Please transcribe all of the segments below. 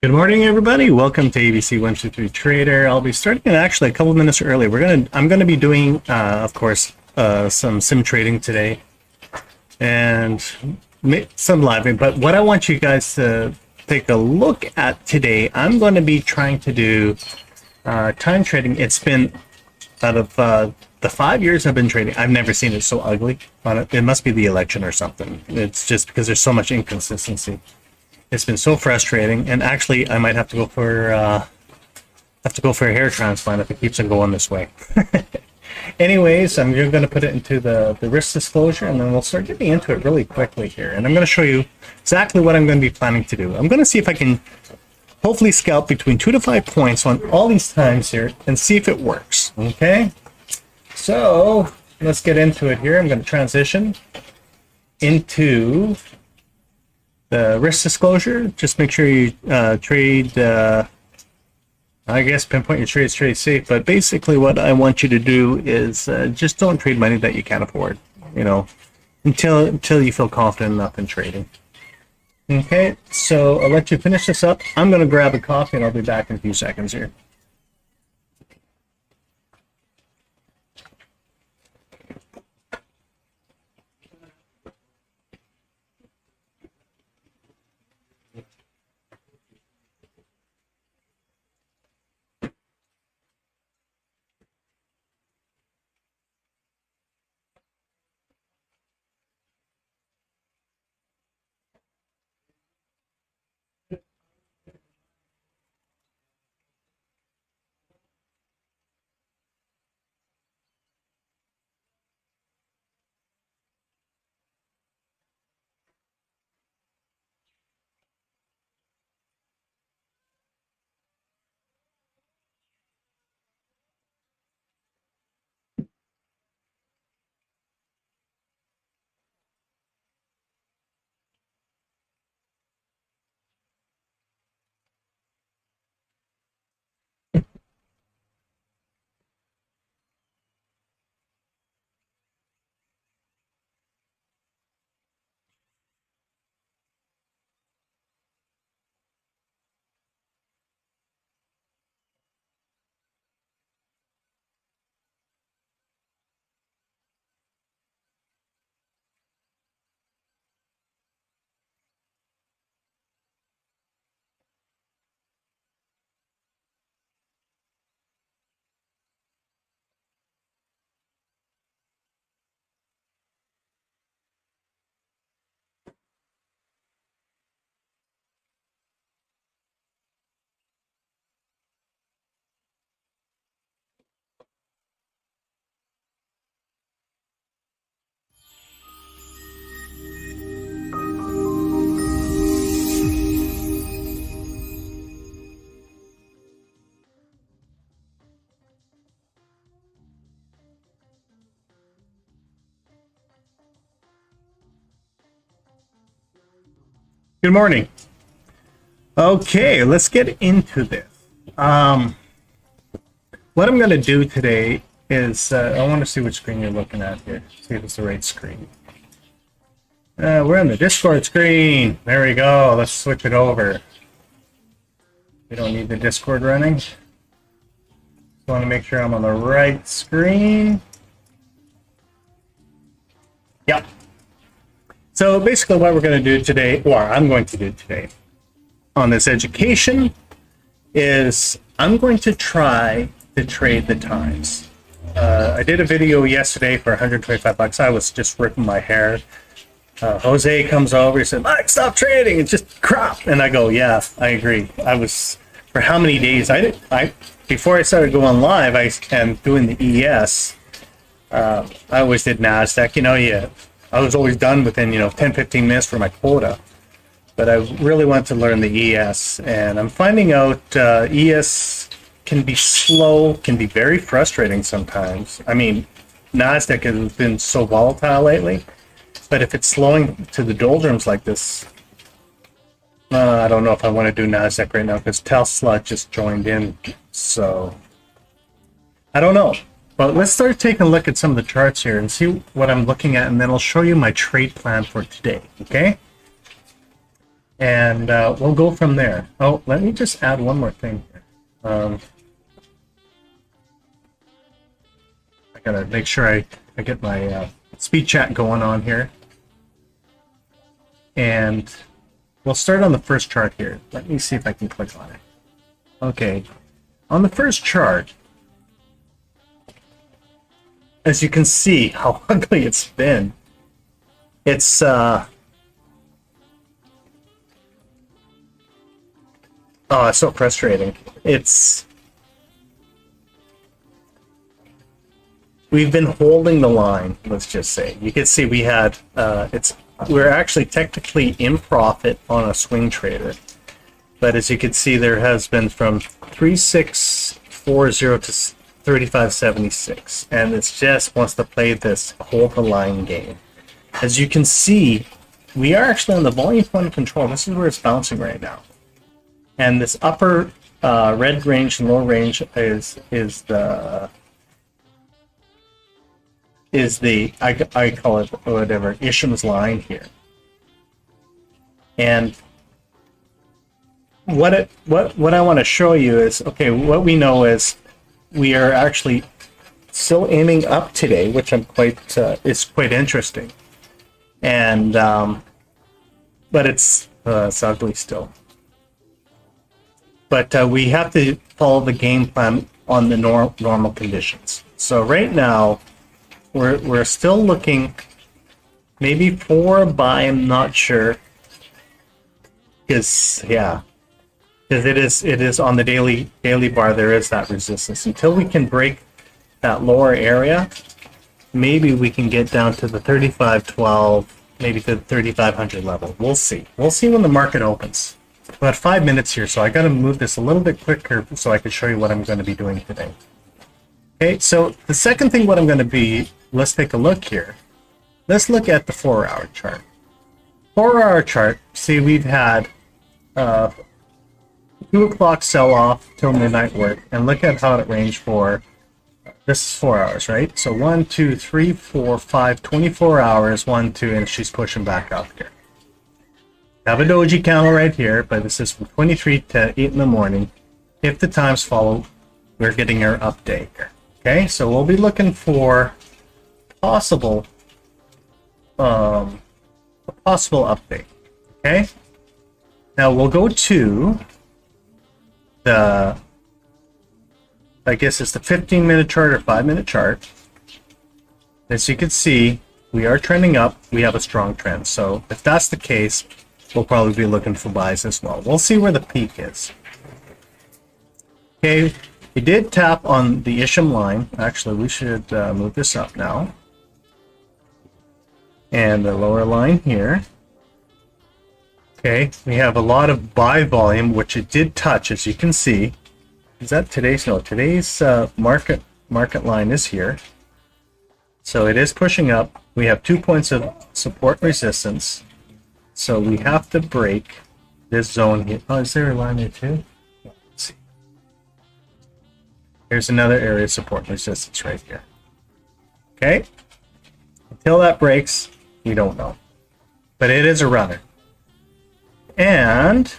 Good morning, everybody. Welcome to ABC123Trader. I'll be starting it actually a couple minutes early. I'm gonna be doing, of course, some sim trading today and some live. But what I want you guys to take a look at today, I'm going to be trying to do time trading. It's been out of the 5 years I've been trading, I've never seen it so ugly. It must be the election or something. It's just because there's so much inconsistency. It's been so frustrating, and actually, I might have to go for a hair transplant if it keeps on going this way. Anyways, I'm going to put it into the risk disclosure, and then we'll start getting into it really quickly here. And I'm going to show you exactly what I'm going to be planning to do. I'm going to see if I can hopefully scalp between 2 to 5 points on all these times here and see if it works. Okay, so let's get into it here. I'm going to transition into the risk disclosure. Just make sure you trade, I guess pinpoint your trades, trade safe. But basically what I want you to do is just don't trade money that you can't afford, you know, until you feel confident enough in trading. Okay, so I'll let you finish this up. I'm going to grab a coffee and I'll be back in a few seconds here. Good morning. Okay, let's get into this. What I'm going to do today is, I want to see which screen you're looking at here. See if it's the right screen. We're on the Discord screen. There we go. Let's switch it over. We don't need the Discord running. Just want to make sure I'm on the right screen. Yep. So basically what we're going to do today, or I'm going to do today on this education, is I'm going to try to trade the times. I did a video yesterday for 125 bucks. I was just ripping my hair. Jose comes over, he said, Mike, stop trading, it's just crap. And I go, yeah, I agree. I was, for how many days, before I started going live, and doing the ES, I always did NASDAQ, you know, yeah. I was always done within, 10-15 minutes for my quota. But I really want to learn the ES. And I'm finding out ES can be slow, can be very frustrating sometimes. I mean, NASDAQ has been so volatile lately. But if it's slowing to the doldrums like this, I don't know if I want to do NASDAQ right now because Tesla just joined in. So, I don't know. But let's start taking a look at some of the charts here and see what I'm looking at, and then I'll show you my trade plan for today, okay? and we'll go from there. Oh, let me just add one more thing here. I gotta make sure I get my speed chat going on here. And we'll start on the first chart here. Let me see if I can click on it. Okay, on the first chart, as you can see how ugly it's been. It's oh, it's so frustrating. We've been holding the line, let's just say. You can see we had we're actually technically in profit on a swing trader. But as you can see, there has been from 3640 to 3576, and it just wants to play this hold the line game. As you can see, we are actually on the volume point of control. This is where it's bouncing right now. And this upper red range and lower range is the I call it whatever Isham's line here. And what I want to show you is, okay, what we know is we are actually still aiming up today, which I'm quite is quite interesting. And but it's ugly still. But we have to follow the game plan on the normal conditions. So right now, we're still looking maybe for a buy. I'm not sure, because it is on the daily bar. There is that resistance until we can break that lower area. Maybe we can get down to the 3512, maybe to the 3500 level. We'll see. We'll see when the market opens. About 5 minutes here, so I got to move this a little bit quicker so I can show you what I'm going to be doing today. Okay, so the second thing what I'm going to be, let's take a look here. Let's look at the 4-hour chart. 4-hour chart, see we've had 2 o'clock sell-off till midnight work, and look at how it ranged for, this is 4 hours, right? So 1, 2, 3, 4, 5, 24 hours, 1, 2, and she's pushing back up here. Have a doji candle right here, but this is from 23 to 8 in the morning. If the times follow, we're getting our update here. Okay, so we'll be looking for possible a possible update. Okay, now we'll go to the, I guess it's the 15-minute chart or 5-minute chart. As you can see, we are trending up. We have a strong trend. So if that's the case, we'll probably be looking for buys as well. We'll see where the peak is. Okay, we did tap on the Isham line. Actually, we should move this up now. And the lower line here. Okay, we have a lot of buy volume, which it did touch, as you can see. Is that today's? No, today's market line is here. So it is pushing up. We have 2 points of support resistance. So we have to break this zone here. Oh, is there a line there too? Let's see. Here's another area of support and resistance right here. Okay? Until that breaks, we don't know. But it is a runner. And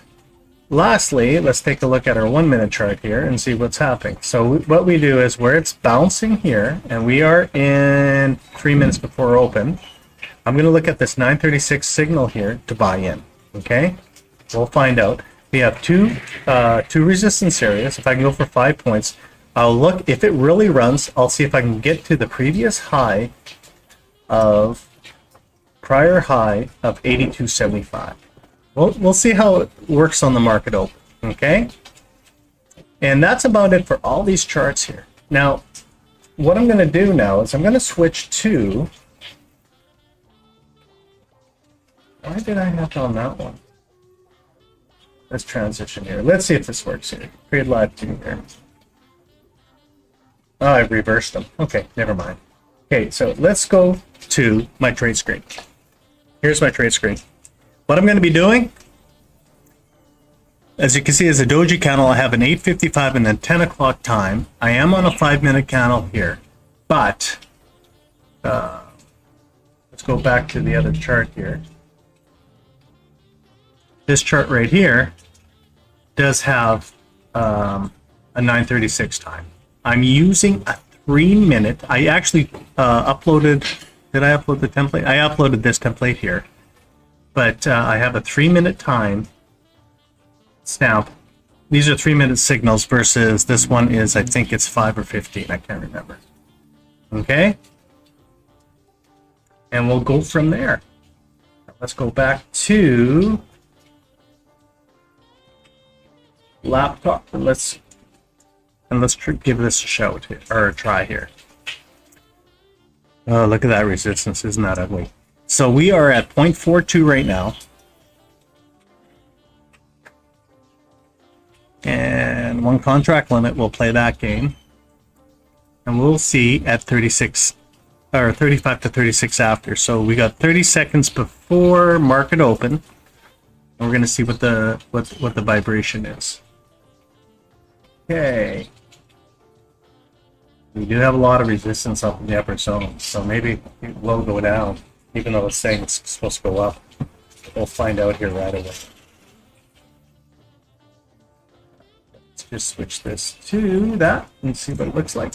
lastly, let's take a look at our 1-minute chart here and see what's happening. So what we do is where it's bouncing here, and we are in 3 minutes before open, I'm going to look at this 936 signal here to buy in. Okay? We'll find out. We have two resistance areas. If I can go for 5 points, I'll look. If it really runs, I'll see if I can get to the previous high of, prior high of 82.75. We'll see how it works on the market open. Okay? And that's about it for all these charts here. Now, what I'm going to do now is I'm going to switch to, why did I have on that one? Let's transition here. Let's see if this works here. Create live view here. Oh, I reversed them. Okay, never mind. Okay, so let's go to my trade screen. Here's my trade screen. What I'm going to be doing, as you can see, is a doji candle. I have an 8:55 and then 10 o'clock time. I am on a 5-minute candle here, but let's go back to the other chart here. this chart right here does have a 9:36 time. I'm using a 3-minute. I actually uploaded. Did I upload the template? I uploaded this template here, but I have a 3-minute time stamp. These are 3-minute signals versus this one is, I think it's 5 or 15. I can't remember. Okay, and we'll go from there. Let's go back to laptop and let's give this a shout here, or a try here. Oh, look at that resistance. Isn't that ugly? So we are at 0.42 right now. And one contract limit, we'll play that game. And we'll see at 36 or 35 to 36 after. So we got 30 seconds before market open. And we're going to see what the vibration is. Okay. We do have a lot of resistance up in the upper zone, so maybe it will go down, even though it's saying it's supposed to go up. We'll find out here right away. Let's just switch this to that and see what it looks like.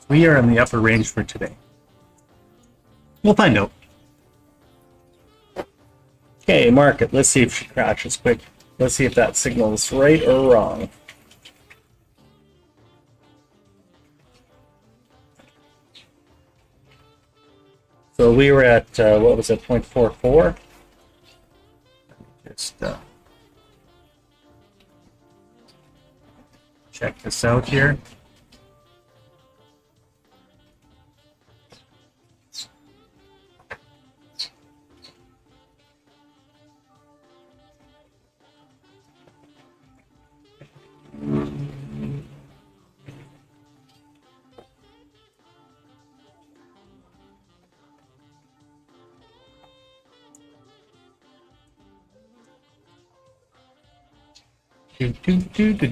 We are in the upper range for today. We'll find out. Okay, market. Let's see if she crashes quick. Let's see if that signal is right or wrong. So we were at, what was it, 0.44? Just check this out here.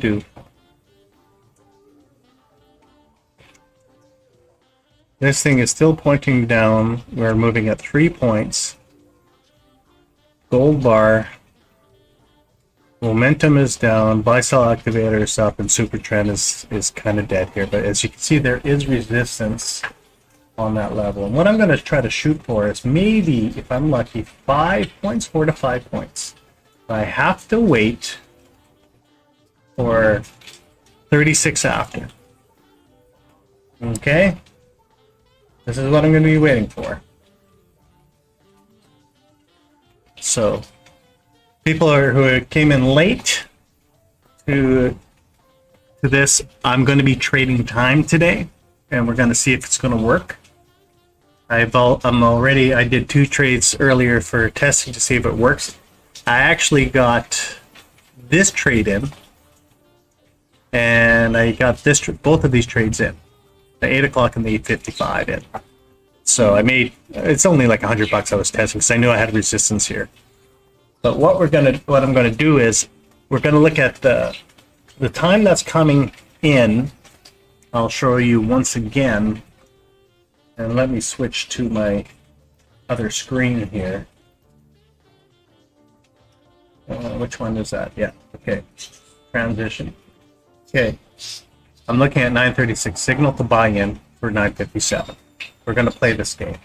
Do. This thing is still pointing down. We're moving at 3 points. Gold bar. Momentum is down. Buy sell activator is up, and super trend is kind of dead here. But as you can see, there is resistance on that level. And what I'm going to try to shoot for is maybe, if I'm lucky, 5 points, 4 to 5 points. I have to wait for 36 after. Okay? This is what I'm going to be waiting for. So, people who came in late to this, I'm going to be trading time today, and we're going to see if it's going to work. I did 2 trades earlier for testing to see if it works. I actually got this trade in, and I got both of these trades in, the 8 o'clock and the 8:55 in. So I made, it's only like $100 I was testing because I knew I had resistance here. But what I'm gonna do is we're gonna look at the time that's coming in. I'll show you once again, and let me switch to my other screen here. Which one is that? Yeah. Okay. Transition. Okay, I'm looking at 9:36 signal to buy in for 9:57. We're going to play this game.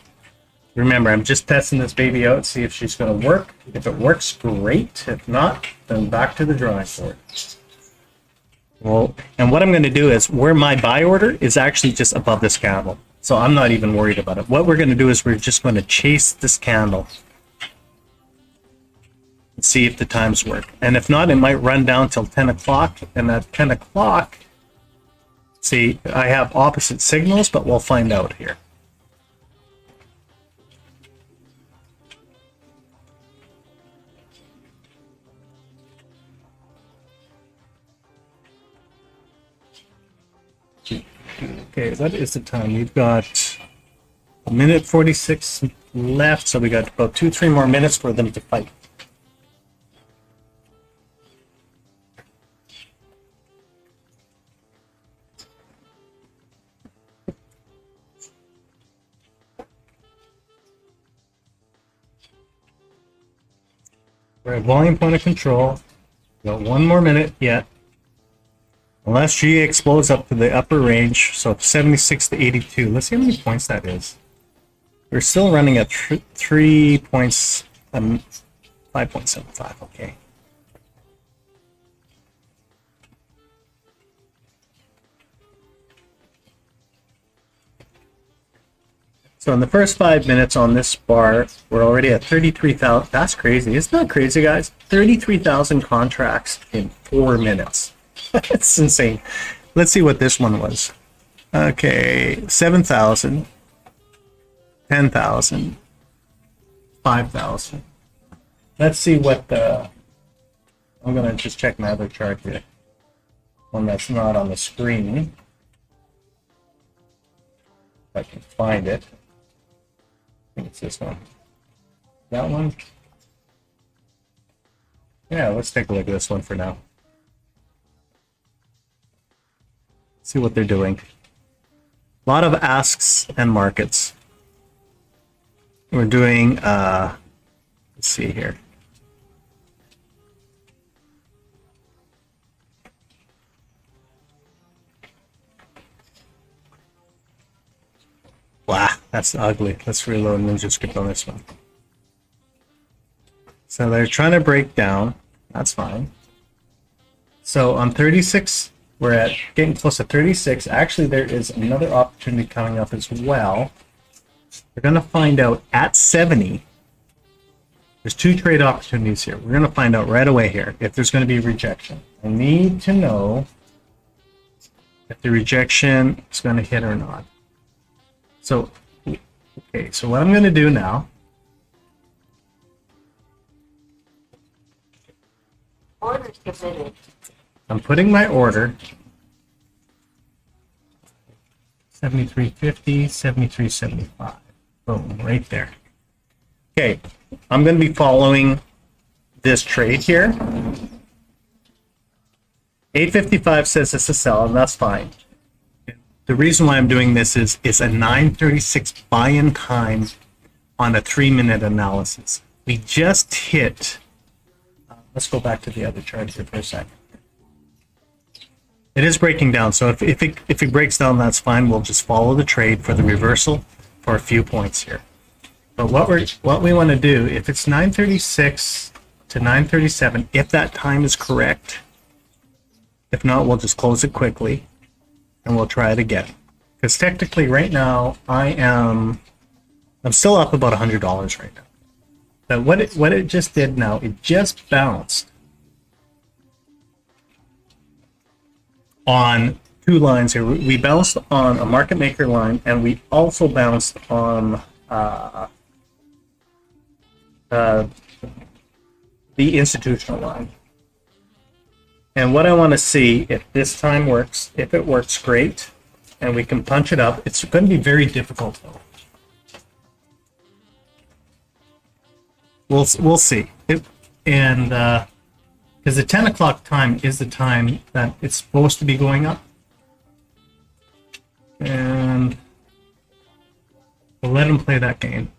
Remember, I'm just testing this baby out, see if she's going to work. If it works, great. If not, then back to the drawing board. Well, and what I'm going to do is, where my buy order is actually just above this candle. So I'm not even worried about it. What we're going to do is we're just going to chase this candle and see if the times work. And if not, it might run down till 10 o'clock. And at 10 o'clock, see, I have opposite signals, but we'll find out here. Okay, what is the time? We've got a minute 46 left, so we got about 2-3 more minutes for them to fight. We're at volume point of control. Got 1 more minute yet. Unless G explodes up to the upper range, so 76 to 82. Let's see how many points that is. We're still running at 3 points, 5.75. Okay. So in the first 5 minutes on this bar, we're already at 33,000. That's crazy. Isn't that crazy, guys? 33,000 contracts in 4 minutes. That's insane. Let's see what this one was. Okay, 7,000, 10,000, 5,000. Let's see what the... I'm going to just check my other chart here. One that's not on the screen. If I can find it. I think it's this one. That one? Yeah, let's take a look at this one for now. See what they're doing. A lot of asks and markets. We're doing, let's see here. Wow, that's ugly. Let's reload Ninja Script on this one. So they're trying to break down. That's fine. So on 36, we're at getting close to 36. Actually, there is another opportunity coming up as well. We're going to find out at 70. There's 2 trade opportunities here. We're going to find out right away here if there's going to be rejection. I need to know if the rejection is going to hit or not. So, okay, so what I'm going to do now. Order submitted. I'm putting my order. 73.50, 73.75. Boom, right there. Okay, I'm going to be following this trade here. 855 says it's a sell, and that's fine. The reason why I'm doing this is it's a 9:36 buy-in time on a 3-minute analysis. We just hit. Let's go back to the other chart here for a second. It is breaking down, so if it breaks down, that's fine. We'll just follow the trade for the reversal for a few points here. But what we want to do, if it's 9:36 to 9:37, if that time is correct, if not, we'll just close it quickly. And we'll try it again. Because technically right now I'm still up about $100 right now. But what it just did now, it just bounced on 2 lines here. We bounced on a market maker line, and we also bounced on the institutional line. And what I want to see, if this time works, if it works, great, and we can punch it up. It's going to be very difficult, though. We'll see. And because the 10 o'clock time is the time that it's supposed to be going up. And we'll let him play that game.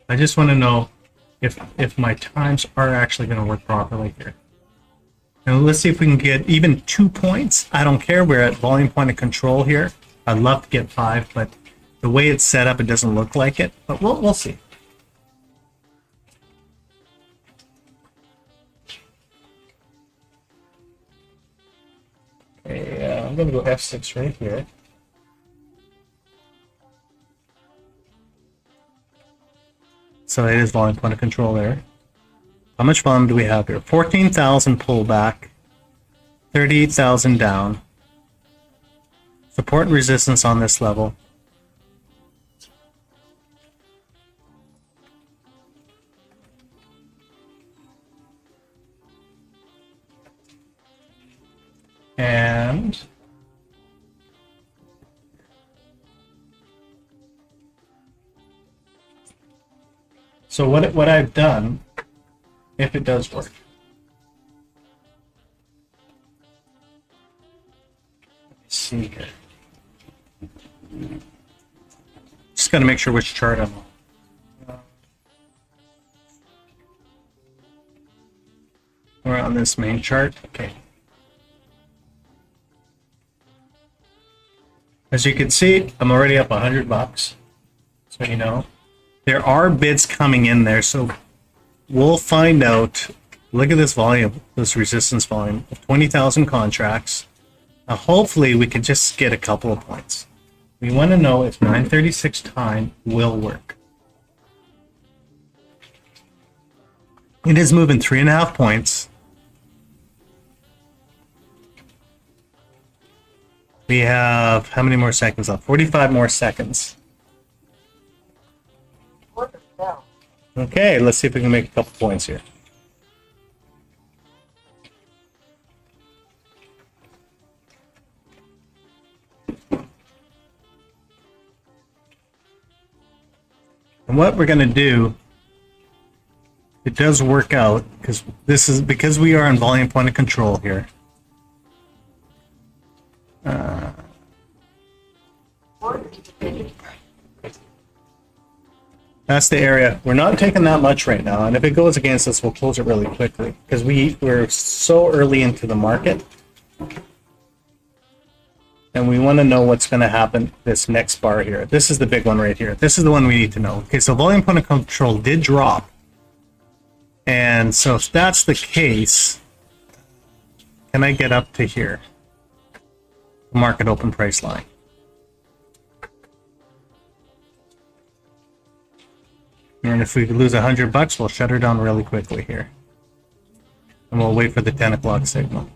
I just want to know if my times are actually going to work properly here. Now let's see if we can get even 2 points. I don't care. We're at volume point of control here. I'd love to get 5, but the way it's set up, it doesn't look like it. But we'll see. Okay, I'm going to go F6 right here. So it is volume point of control there. How much volume do we have here? 14,000 pullback, 38,000 down. Support and resistance on this level. And so what I've done, if it does work. Let's see here. Just got to make sure which chart I'm on. this main chart. Okay. As you can see, I'm already up $100, so you know. There are bids coming in there, so we'll find out. Look at this volume, this resistance volume of 20,000 contracts. Now, hopefully, we can just get a couple of points. We want to know if 936 time will work. It is moving 3.5 points. We have how many more seconds left? 45 more seconds. Order fell. Okay, let's see if we can make a couple points here. And what we're going to do, it does work out because we are in volume point of control here. Orders submitted. That's the area. We're not taking that much right now, and if it goes against us, we'll close it really quickly because we're so early into the market, and we want to know what's going to happen this next bar here. This is the big one right here. This is the one we need to know. Okay, so volume point of control did drop, and so if that's the case, can I get up to here? Market open price line. And if we lose $100, we'll shut her down really quickly here. And we'll wait for the 10 o'clock signal.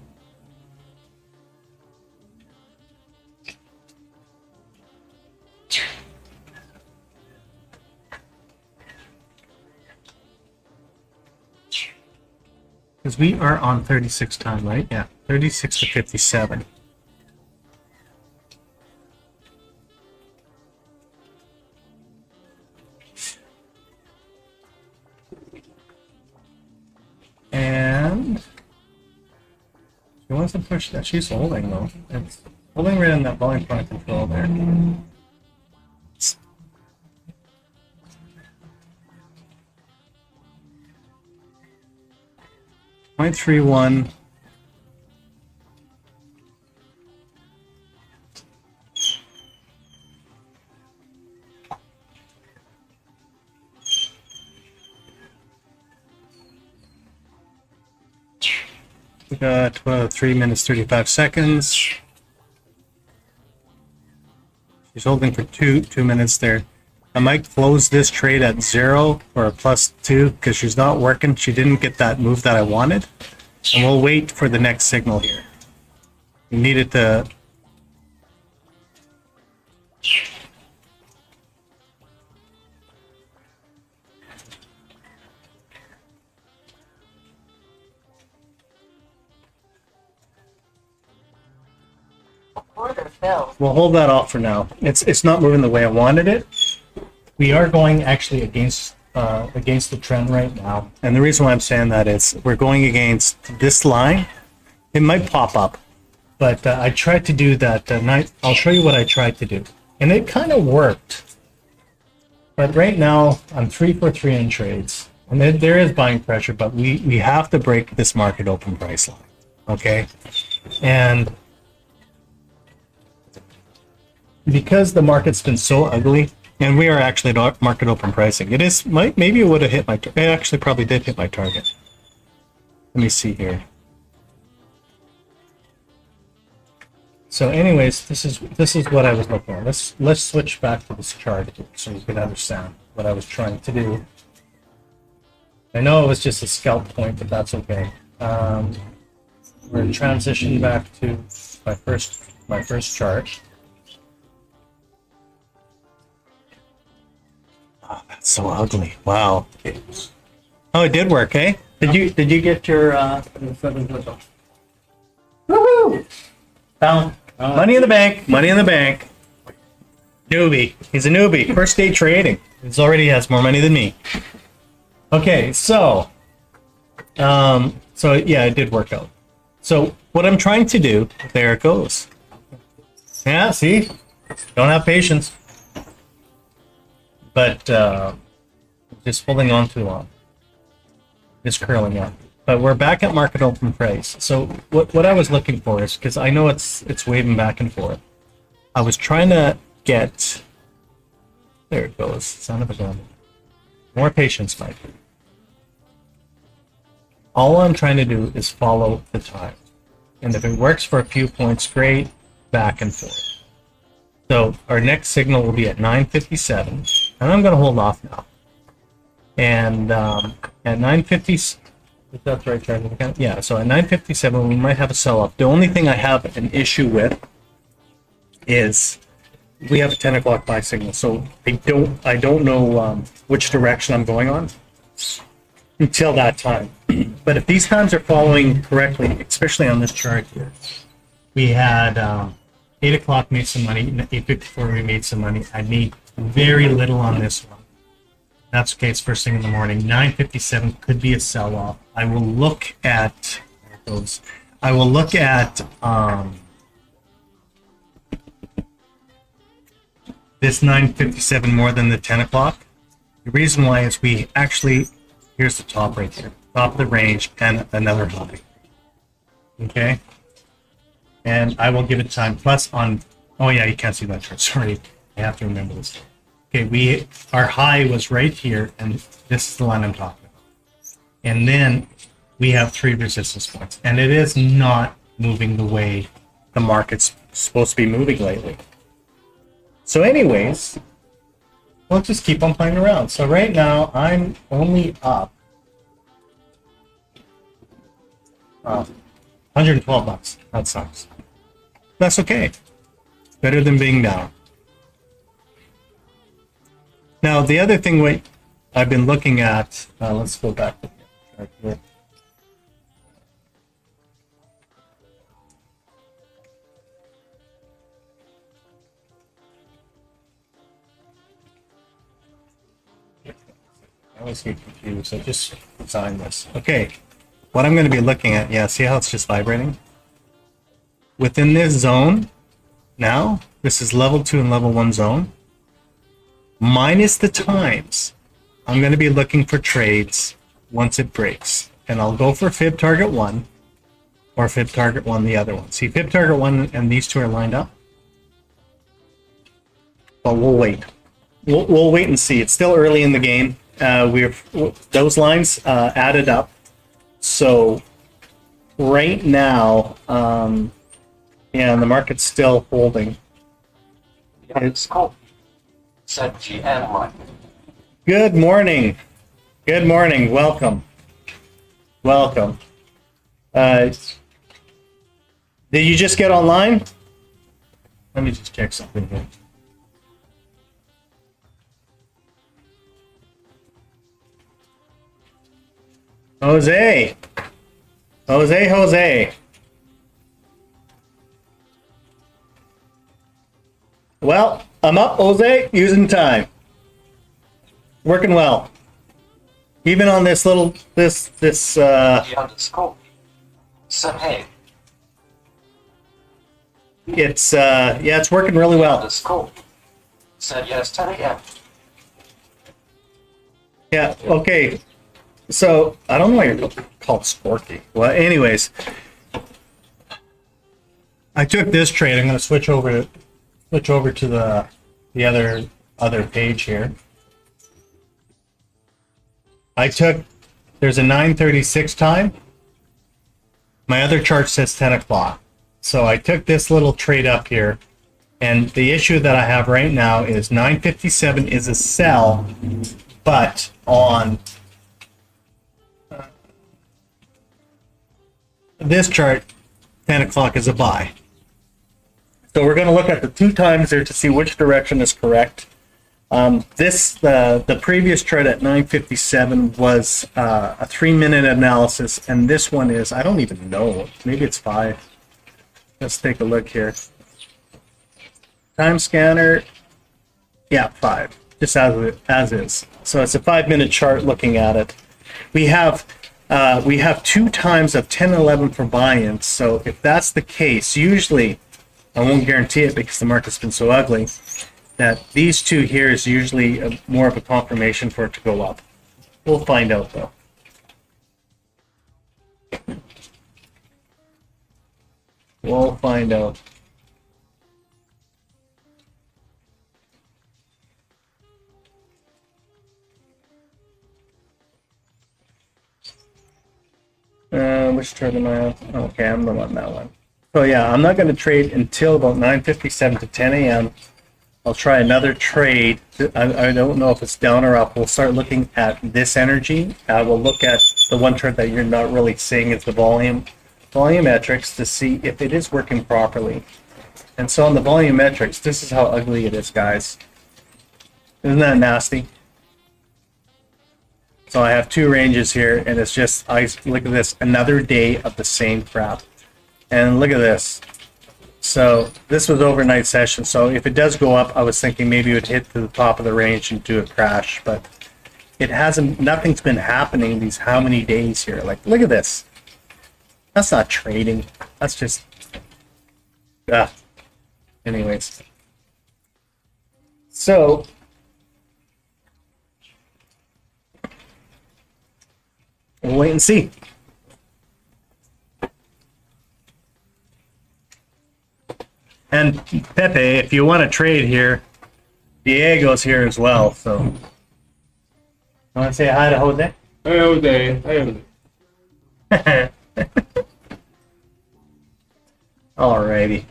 Because we are on 36 time, right? Yeah, 36 to 57. And she wants to push that. She's holding though. It's holding right in that volume point of control there. 0.31. We got 3 minutes 35 seconds. She's holding for two minutes there. I might close this trade at 0 or a +2 because she's not working. She didn't get that move that I wanted. And we'll wait for the next signal here. We need it to... Order fell. We'll hold that off for now. It's not moving the way I wanted it. We are going actually against the trend right now. And the reason why I'm saying that is we're going against this line. It might pop up, but I tried to do that night. I'll show you what I tried to do. And it kind of worked. But right now, I'm 3 for 3 in trades. And there is buying pressure, but we have to break this market open price line. Okay? And because the market's been so ugly, and we are actually at market open pricing, maybe it would have hit my target. It actually probably did hit my target. Let me see here. So anyways, this is what I was looking at. Let's switch back to this chart here so you can understand what I was trying to do. I know it was just a scalp point, but that's okay. We're transitioning back to my first chart. Oh, that's so ugly. Wow. Oh, it did work, eh? Did you get your woohoo! Found money in the bank. Money in the bank. Newbie. He's a newbie. First day trading. He already has more money than me. Okay, so yeah, it did work out. So what I'm trying to do, there it goes. Yeah, see? Don't have patience. But just holding on too long. Just curling up. but we're back at market open price. So what I was looking for is, because I know it's waving back and forth, I was trying to get, there it goes, son of a gun. More patience, Mike. All I'm trying to do is follow the time. And if it works for a few points, great, back and forth. So our next signal will be at 957, and I'm going to hold off now. And at 950, if that's right, Charlie? Yeah, so at 957, we might have a sell-off. The only thing I have an issue with is we have a 10 o'clock buy signal, so I don't know which direction I'm going on until that time. But if these times are following correctly, especially on this chart here, we had 8 o'clock made some money, 8:54 we made some money. I made very little on this one. That's okay, it's first thing in the morning. 957 could be a sell-off. I will look at those. I will look at this 957 more than the 10 o'clock. The reason why is we actually, here's the top right here, top of the range and another high. Okay? And I will give it time. Plus on, oh yeah, you can't see that chart. Sorry, I have to remember this. Okay, our high was right here, and this is the line I'm talking about. And then we have 3 resistance points, and it is not moving the way the market's supposed to be moving lately. So anyways, we'll just keep on playing around. So right now, I'm only up $112. That sucks. That's okay. Better than being down. Now, the other thing I've been looking at, let's go back to the chart here. I always get confused. I just designed this. Okay, what I'm going to be looking at, yeah, see how it's just vibrating? Within this zone, now, this is level 2 and level 1 zone. Minus the times, I'm going to be looking for trades once it breaks. And I'll go for fib target 1 or fib target 1 the other one. See, fib target 1 and these two are lined up. But we'll wait. We'll wait and see. It's still early in the game. Those lines added up. So right now, yeah, the market's still holding. It's called GM. Good morning. Good morning. Welcome. Welcome. Did you just get online? Let me just check something here. Jose. Well, I'm up, Jose, using time. Working well. Even on this little, this _. So hey, it's, yeah, it's working really well. _. Said yes, 10 a.m. Yeah, okay. So, I don't know why you're called Sporky. Well, anyways, I took this trade. I'm going to switch over to the other page here. There's a 9:36 time. My other chart says 10 o'clock. So I took this little trade up here, and the issue that I have right now is 9:57 is a sell, but on this chart, 10 o'clock is a buy. So we're going to look at the 2 times there to see which direction is correct. The previous chart at 9:57 was a 3-minute analysis, and this one is, I don't even know, maybe it's 5. Let's take a look here. Time scanner, yeah, 5, just as is. So it's a 5-minute chart looking at it. We have 2 times of 10 and 11 for buy-ins. So if that's the case, usually, I won't guarantee it because the market's been so ugly, that these 2 here is usually more of a confirmation for it to go up. We'll find out though. We'll find out. Which trade am I on? Okay, I'm on that one. So yeah, I'm not going to trade until about 9:57 to 10 a.m. I'll try another trade. I don't know if it's down or up. We'll start looking at this energy. We'll look at the one chart that you're not really seeing is the volumetrics to see if it is working properly. And so on the volumetrics, this is how ugly it is, guys. Isn't that nasty? So I have two ranges here, and it's just, look at this, another day of the same crap. And look at this. So this was overnight session. So if it does go up, I was thinking maybe it would hit to the top of the range and do a crash, but it hasn't. Nothing's been happening these how many days here? Like, look at this. That's not trading. That's just. Anyways. So. We'll wait and see. And Pepe, if you want to trade here, Diego's here as well. So, I want to say hi to Jose. Hey, Jose. Hey, Jose. Alrighty.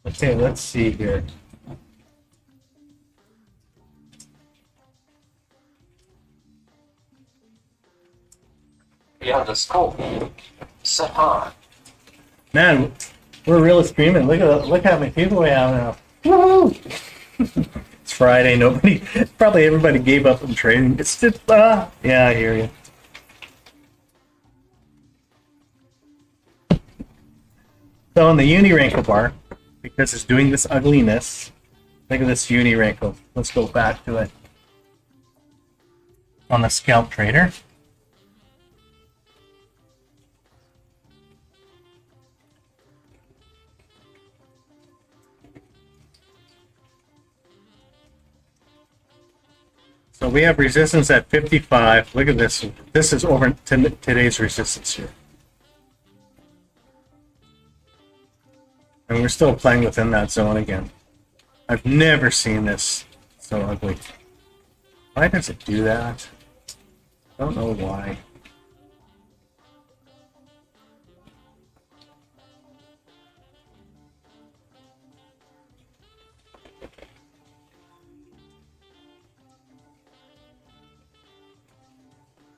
Okay, let's see here. The underscore. Set high. Man, we're really streaming. Look how many people we have now. Woo! It's Friday. Probably everybody gave up on trading. It's just yeah, I hear you. So on the uni wrinkle bar, because it's doing this ugliness, look at this uni wrinkle. Let's go back to it. On the scalp trader. So we have resistance at 55. Look at this. This is over today's resistance here. And we're still playing within that zone again. I've never seen this so ugly. Why does it do that? I don't know why.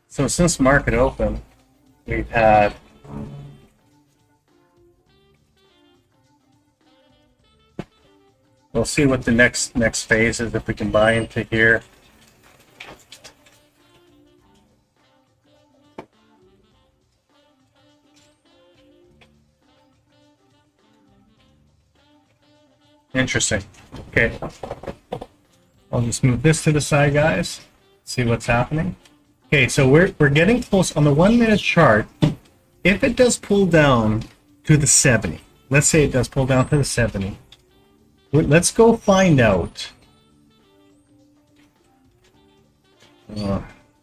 So since market open, we've had we'll see what the next phase is if we can buy into here. Interesting. Okay. I'll just move this to the side, guys. See what's happening. Okay, so we're getting close on the 1 minute chart. If it does pull down to the 70, let's say it does pull down to the 70. Let's go find out.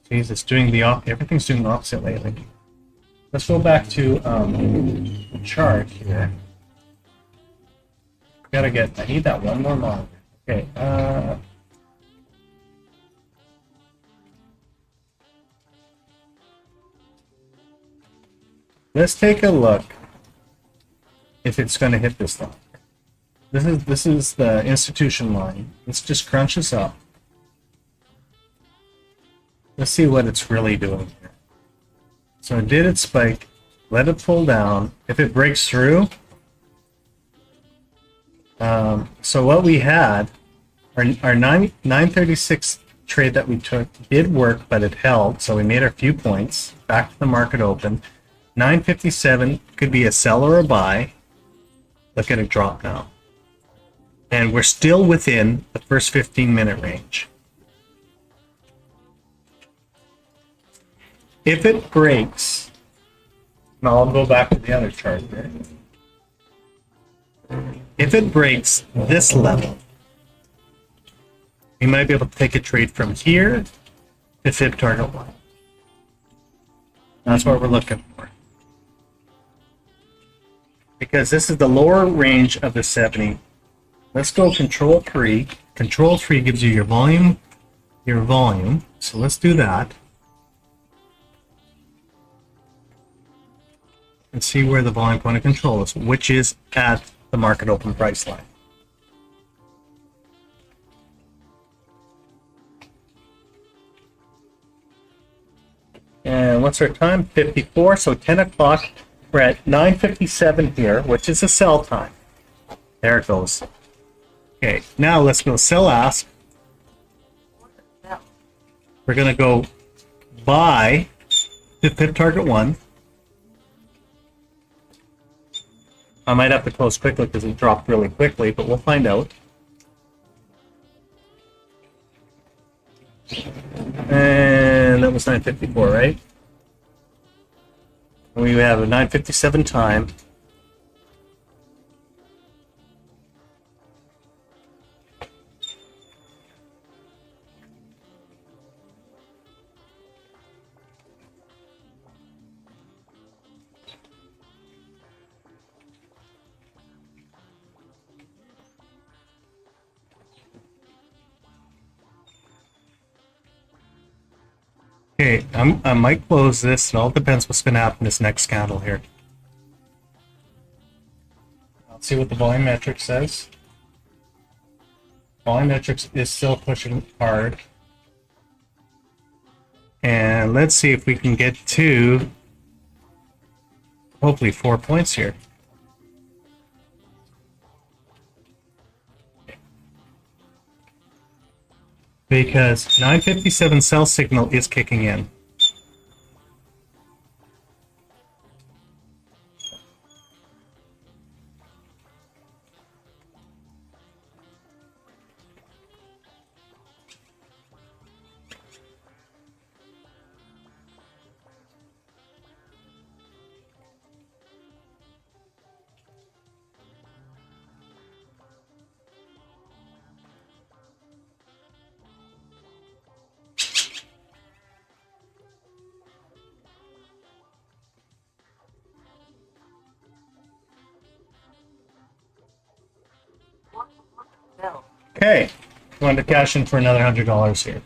Geez, it's doing everything's doing the opposite lately. Let's go back to the chart here. I need that one more longer. Okay. Let's take a look if it's going to hit this line. This is the institution line. Let's just crunch this up. Let's see what it's really doing here. So it did its spike, let it pull down. If it breaks through, so what we had, our 936 trade that we took did work, but it held. So we made our few points back to the market open. 957 could be a sell or a buy. Look at it drop now. And we're still within the first 15-minute range. If it breaks, now I'll go back to the other chart here. If it breaks this level, we might be able to take a trade from here to fib target 1. That's what we're looking for. Because this is the lower range of the 70. Let's go control 3. Control 3 gives you your volume. So let's do that. And see where the volume point of control is, which is at the market open price line. And what's our time? 54. So 10 o'clock. We're at 9:57 here, which is a sell time. There it goes. Okay, now let's go sell ask. We're going to go buy the pip target 1. I might have to close quickly because it dropped really quickly, but we'll find out. And that was 9:54, right? We have a 9:57 time. Okay, I might close this. It all depends what's going to happen this next candle here. Let's see what the volumetric says. Volumetrics is still pushing hard. And let's see if we can get to hopefully 4 points here. Because 9:57 sell signal is kicking in. Bill. Okay, wanted to cash in for another $100 here.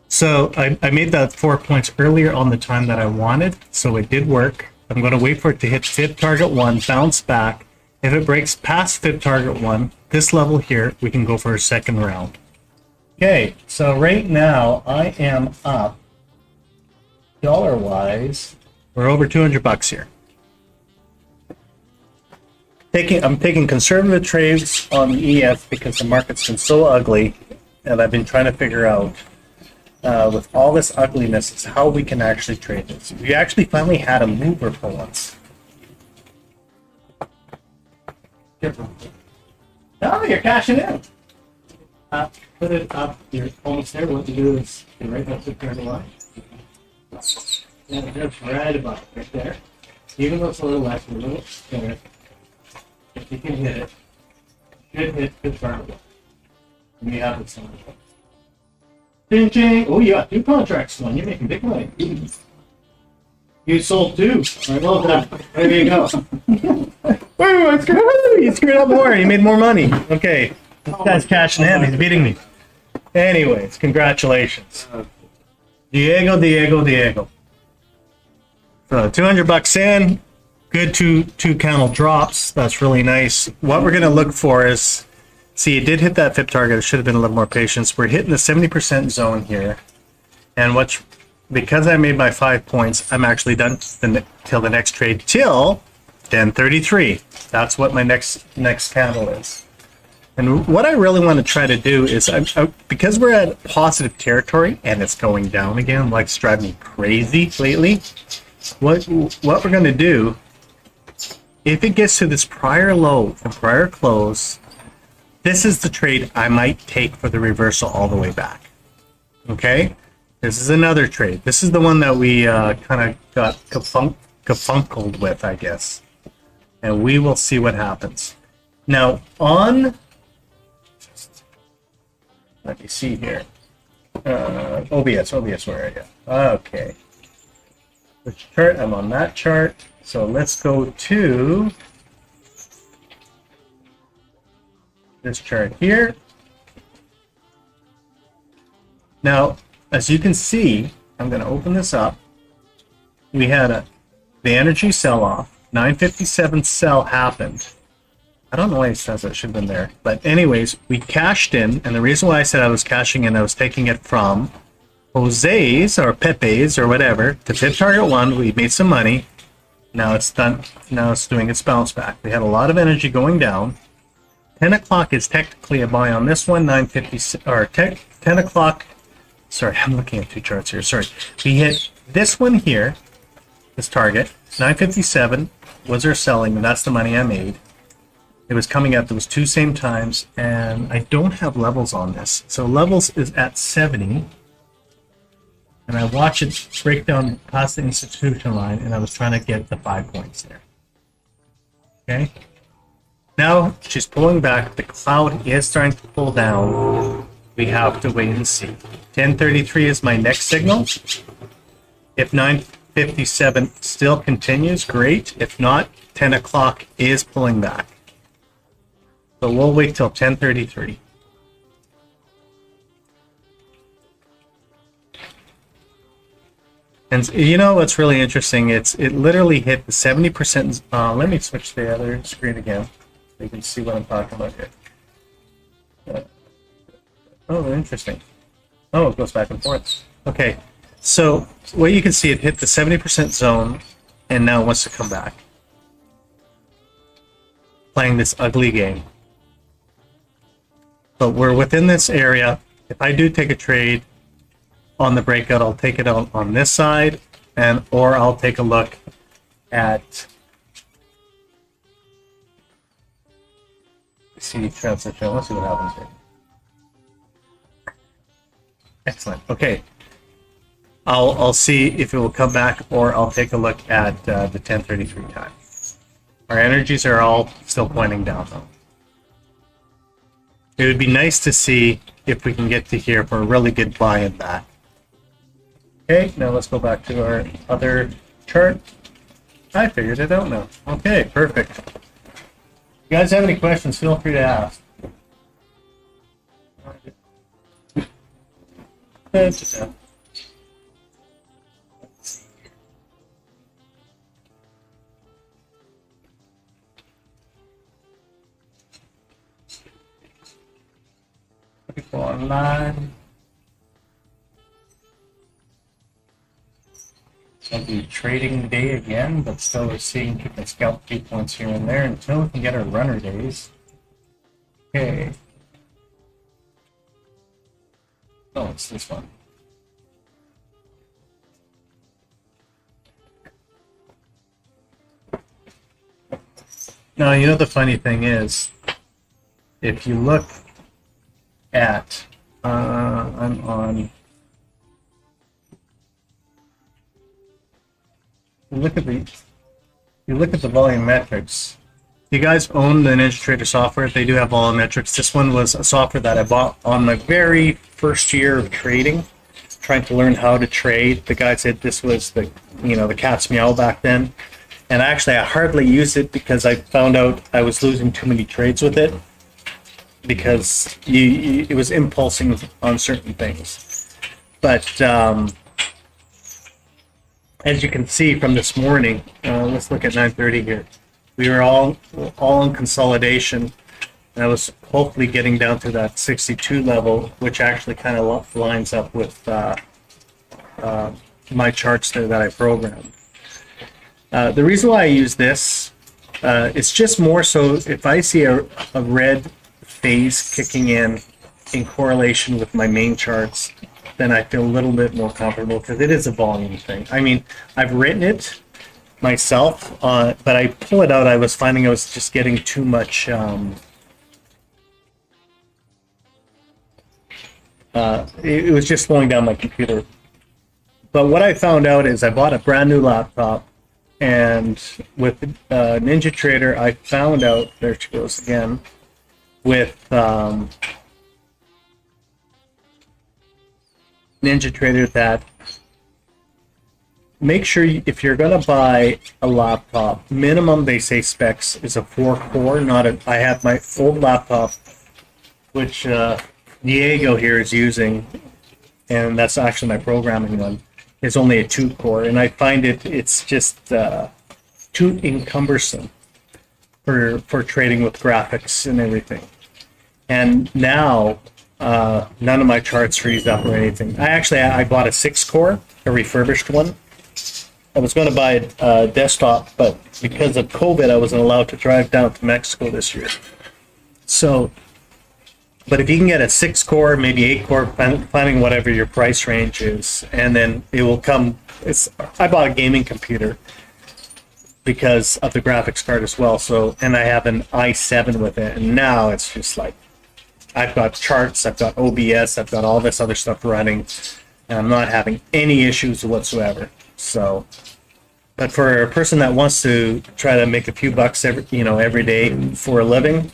So I made that 4 points earlier on the time that I wanted, so it did work. I'm going to wait for it to hit fib target 1, bounce back. If it breaks past fib target 1, this level here, we can go for a second round. Okay, so right now I am up dollar-wise. We're over $200 here. I'm taking conservative trades on the EF because the market's been so ugly, and I've been trying to figure out with all this ugliness is how we can actually trade this. We actually finally had a mover for once. Oh, you're cashing in. Put it up. You're almost there. What to do is get right up to the line. Yeah, that's right about it, right there. Even though it's a little less, a little thinner. If you can hit it, should hit the target. And you have it somewhere. Ding ding! Oh, you got 2 contracts, son. You're making big money. You sold 2. Right, well done. There you go. You screwed up more. You made more money. Okay. This guy's cashing in. He's beating me. Anyways, congratulations. Diego. So $200 in. Good two candle drops. That's really nice. What we're going to look for is, see, it did hit that fib target. It should have been a little more patience. We're hitting the 70% zone here. And because I made my 5 points, I'm actually done till the next trade, till 10:33. That's what my next candle is. And what I really want to try to do is, because we're at positive territory and it's going down again, like it's driving me crazy lately, what we're going to do, if it gets to this prior low and prior close, this is the trade I might take for the reversal all the way back. Okay? This is another trade. This is the one that we kind of got kafunkled with, I guess. And we will see what happens. Now, let me see here. OBS, where are you? Okay. Which chart? I'm on that chart. So let's go to this chart here. Now, as you can see, I'm going to open this up. We had the energy sell-off. 957 sell happened. I don't know why it says it should have been there. But anyways, we cashed in. And the reason why I said I was cashing in, I was taking it from Jose's or Pepe's or whatever to pip target 1. We made some money. Now it's done. Now it's doing its bounce back. We had a lot of energy going down. 10 o'clock is technically a buy on this one. 950 or 10 o'clock. Sorry, I'm looking at two charts here. Sorry. We hit this one here, this target. 957 was our selling, and that's the money I made. It was coming out those two same times, and I don't have levels on this. So levels is at 70, and I watch it break down past the institution line, and I was trying to get the 5 points there. Okay. Now she's pulling back. The cloud is starting to pull down. We have to wait and see. 1033 is my next signal. If 957 still continues, great. If not, 10 o'clock is pulling back. So we'll wait till 1033. And you know what's really interesting? It literally hit the 70%. Let me switch to the other screen again. So you can see what I'm talking about here. Oh, interesting. Oh, it goes back and forth. Okay, so what you can see, it hit the 70% zone, and now it wants to come back. Playing this ugly game. But we're within this area. If I do take a trade on the breakout, I'll take it out on this side, or I'll take a look at see transition. Let's see what happens here. Excellent. Okay. I'll see if it will come back, or I'll take a look at the 1033 time. Our energies are all still pointing down though. It would be nice to see if we can get to here for a really good buy in that. Okay, now let's go back to our other chart. I figured it out now. Okay, perfect. If you guys have any questions, feel free to ask. People online. It'll be trading day again, but still we're seeing people scalp key points here and there until we can get our runner days. Okay. Oh, it's this one. Now, you know the funny thing is, if you look at, I'm on, you look at the volume metrics. You guys own the NinjaTrader software. They do have volume metrics. This one was a software that I bought on my very first year of trading, trying to learn how to trade. The guy said this was the cat's meow back then. And actually, I hardly used it because I found out I was losing too many trades with it because it was impulsing on certain things. But as you can see from this morning, let's look at 9:30 here. We were all in consolidation, and I was hopefully getting down to that 62 level, which actually kind of lines up with my charts there that I programmed. The reason why I use this, it's just more so if I see a red phase kicking in correlation with my main charts, then I feel a little bit more comfortable because it is a volume thing. I mean, I've written it myself, but I pull it out, I was finding I was just getting too much it was just slowing down my computer. But what I found out is I bought a brand new laptop, and with NinjaTrader I found out, there she goes again, with NinjaTrader that make sure if you're gonna buy a laptop, minimum they say specs is a 4-core, not a. I have my old laptop, which Diego here is using, and that's actually my programming one. It's only a 2-core, and I find it's just too encumbersome for trading with graphics and everything. And now none of my charts freeze up or anything. I bought a 6-core, a refurbished one. I was going to buy a desktop, but because of COVID, I wasn't allowed to drive down to Mexico this year. So, but if you can get a 6-core, maybe 8-core, planning whatever your price range is, and then it will come. I bought a gaming computer because of the graphics card as well. So, and I have an i7 with it, and now it's just like I've got charts, I've got OBS, I've got all this other stuff running, and I'm not having any issues whatsoever. So, but for a person that wants to try to make a few bucks every day for a living,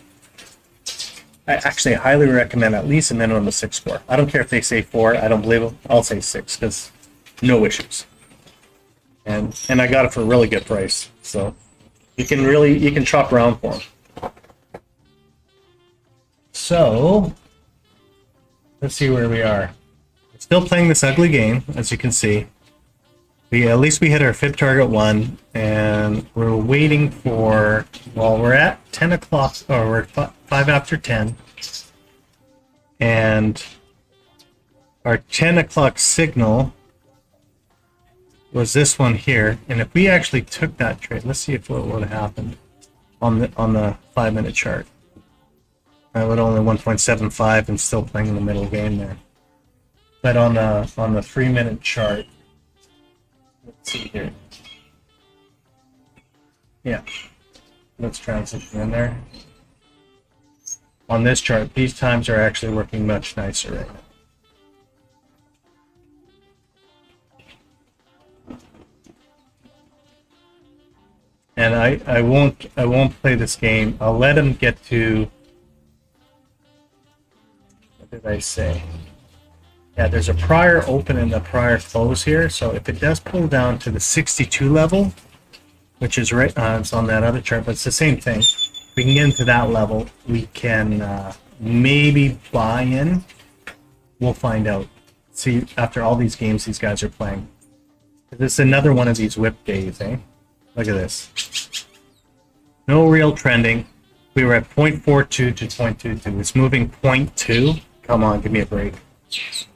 I actually highly recommend at least a minimum of 6-core. I don't care if they say 4. I don't believe them. I'll say 6 because no issues. And I got it for a really good price. So you can shop around for them. So let's see where we are. We're still playing this ugly game, as you can see. At least we hit our fib target 1, and we're waiting for, well, we're at 10 o'clock, or we're 5 after 10, and our 10 o'clock signal was this one here, and if we actually took that trade, let's see if what would have happened on the 5-minute chart. I would only 1.75 and still playing in the middle game there. But on the 3-minute chart, let's see here. Yeah, let's transition in there. On this chart, these times are actually working much nicer right now. And I won't play this game. I'll let him get to, what did I say? Yeah, there's a prior open and a prior close here. So if it does pull down to the 62 level, which is right, it's on that other chart, but it's the same thing. If we can get into that level, we can maybe buy in. We'll find out. See, after all these games these guys are playing. This is another one of these whip days, eh? Look at this. No real trending. We were at 0.42 to 0.22. It's moving 0.2. Come on, give me a break. Let's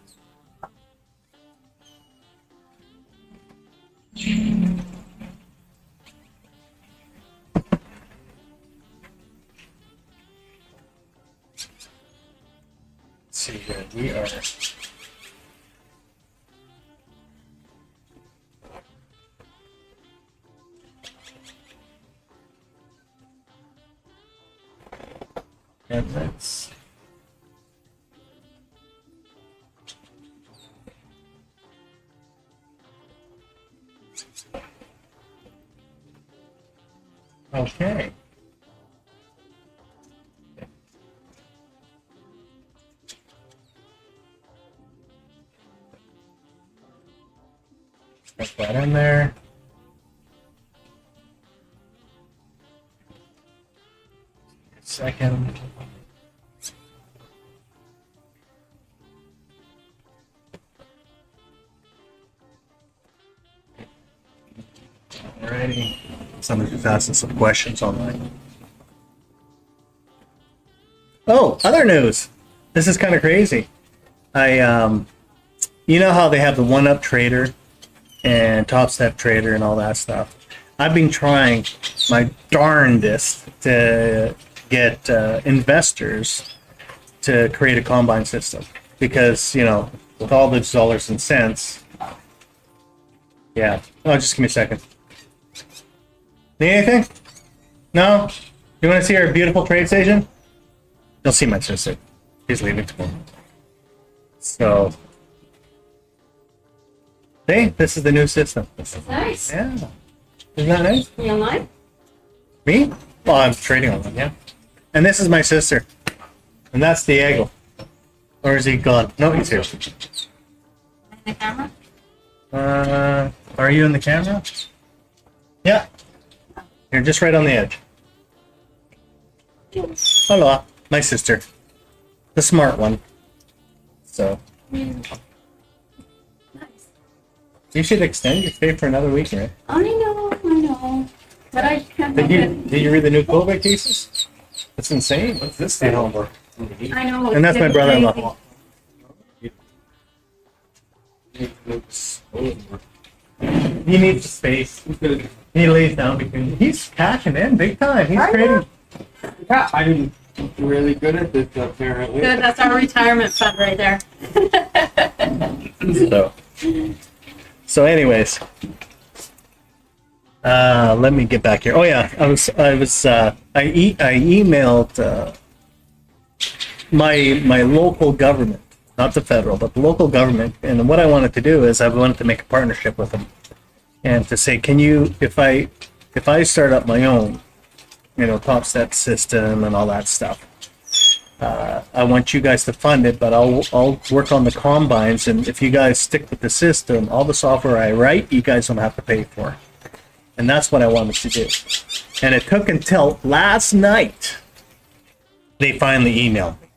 see here. We are. And that's. Okay. Put that in there. Second. Alrighty. Somebody's asking some questions online. Oh, other news. This is kind of crazy. You know how they have the one-up trader and top step trader and all that stuff. I've been trying my darndest to get investors to create a combine system because, you know, with all the dollars and cents. Yeah. Oh, just give me a second. Need anything? No? You want to see our beautiful trade station? You'll see my sister. She's leaving tomorrow. So, hey, this is the new system. Nice. Yeah. Isn't that nice? You online? Me? Well, I'm trading on them, yeah. And this is my sister. And that's Diego. Or is he gone? No, he's here. The camera? Are you in the camera? Yeah. You're just right on the edge. Hello, my sister. The smart one. So. Nice. You should extend your stay for another week, right? I know. But I can't help Did you read the new COVID cases? That's insane. What's this stay homework? it. I know. And that's my it's brother-in-law. He needs space. He lays down between. He's cashing in big time. He's I trading. Yeah, I'm really good at this apparently. Good, that's our retirement fund right there. So anyways, let me get back here. Oh yeah, I emailed my local government, not the federal, but the local government, and what I wanted to do is I wanted to make a partnership with them, and to say, can you, if I start up my own, top step system and all that stuff. I want you guys to fund it, but I'll work on the combines, and if you guys stick with the system, all the software I write, you guys don't have to pay for. And that's what I wanted to do. And it took until last night they finally emailed me.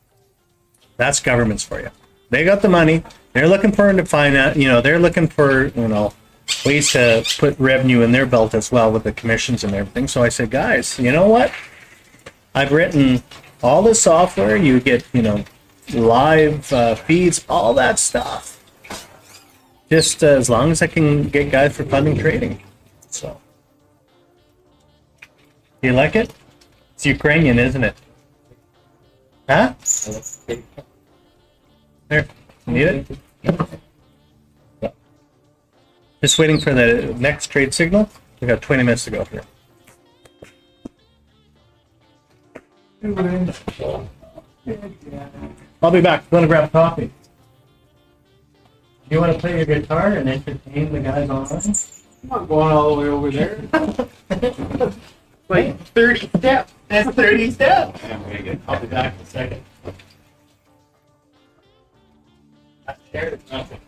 That's governments for you. They got the money. They're looking for to find out, they're looking for, ways to put revenue in their belt as well with the commissions and everything. So I said, guys, you know what? I've written all the software. You get, live feeds, all that stuff. Just as long as I can get guys for funding trading. So, do you like it? It's Ukrainian, isn't it? Huh? There, you need it? Yeah. Just waiting for the next trade signal. We got 20 minutes to go here. I'll be back. Want to grab coffee? You want to play your guitar and entertain the guys online? I'm not going all the way over there. Wait, 30 steps. That's 30 steps. I'll be back in a second. That chair is nothing.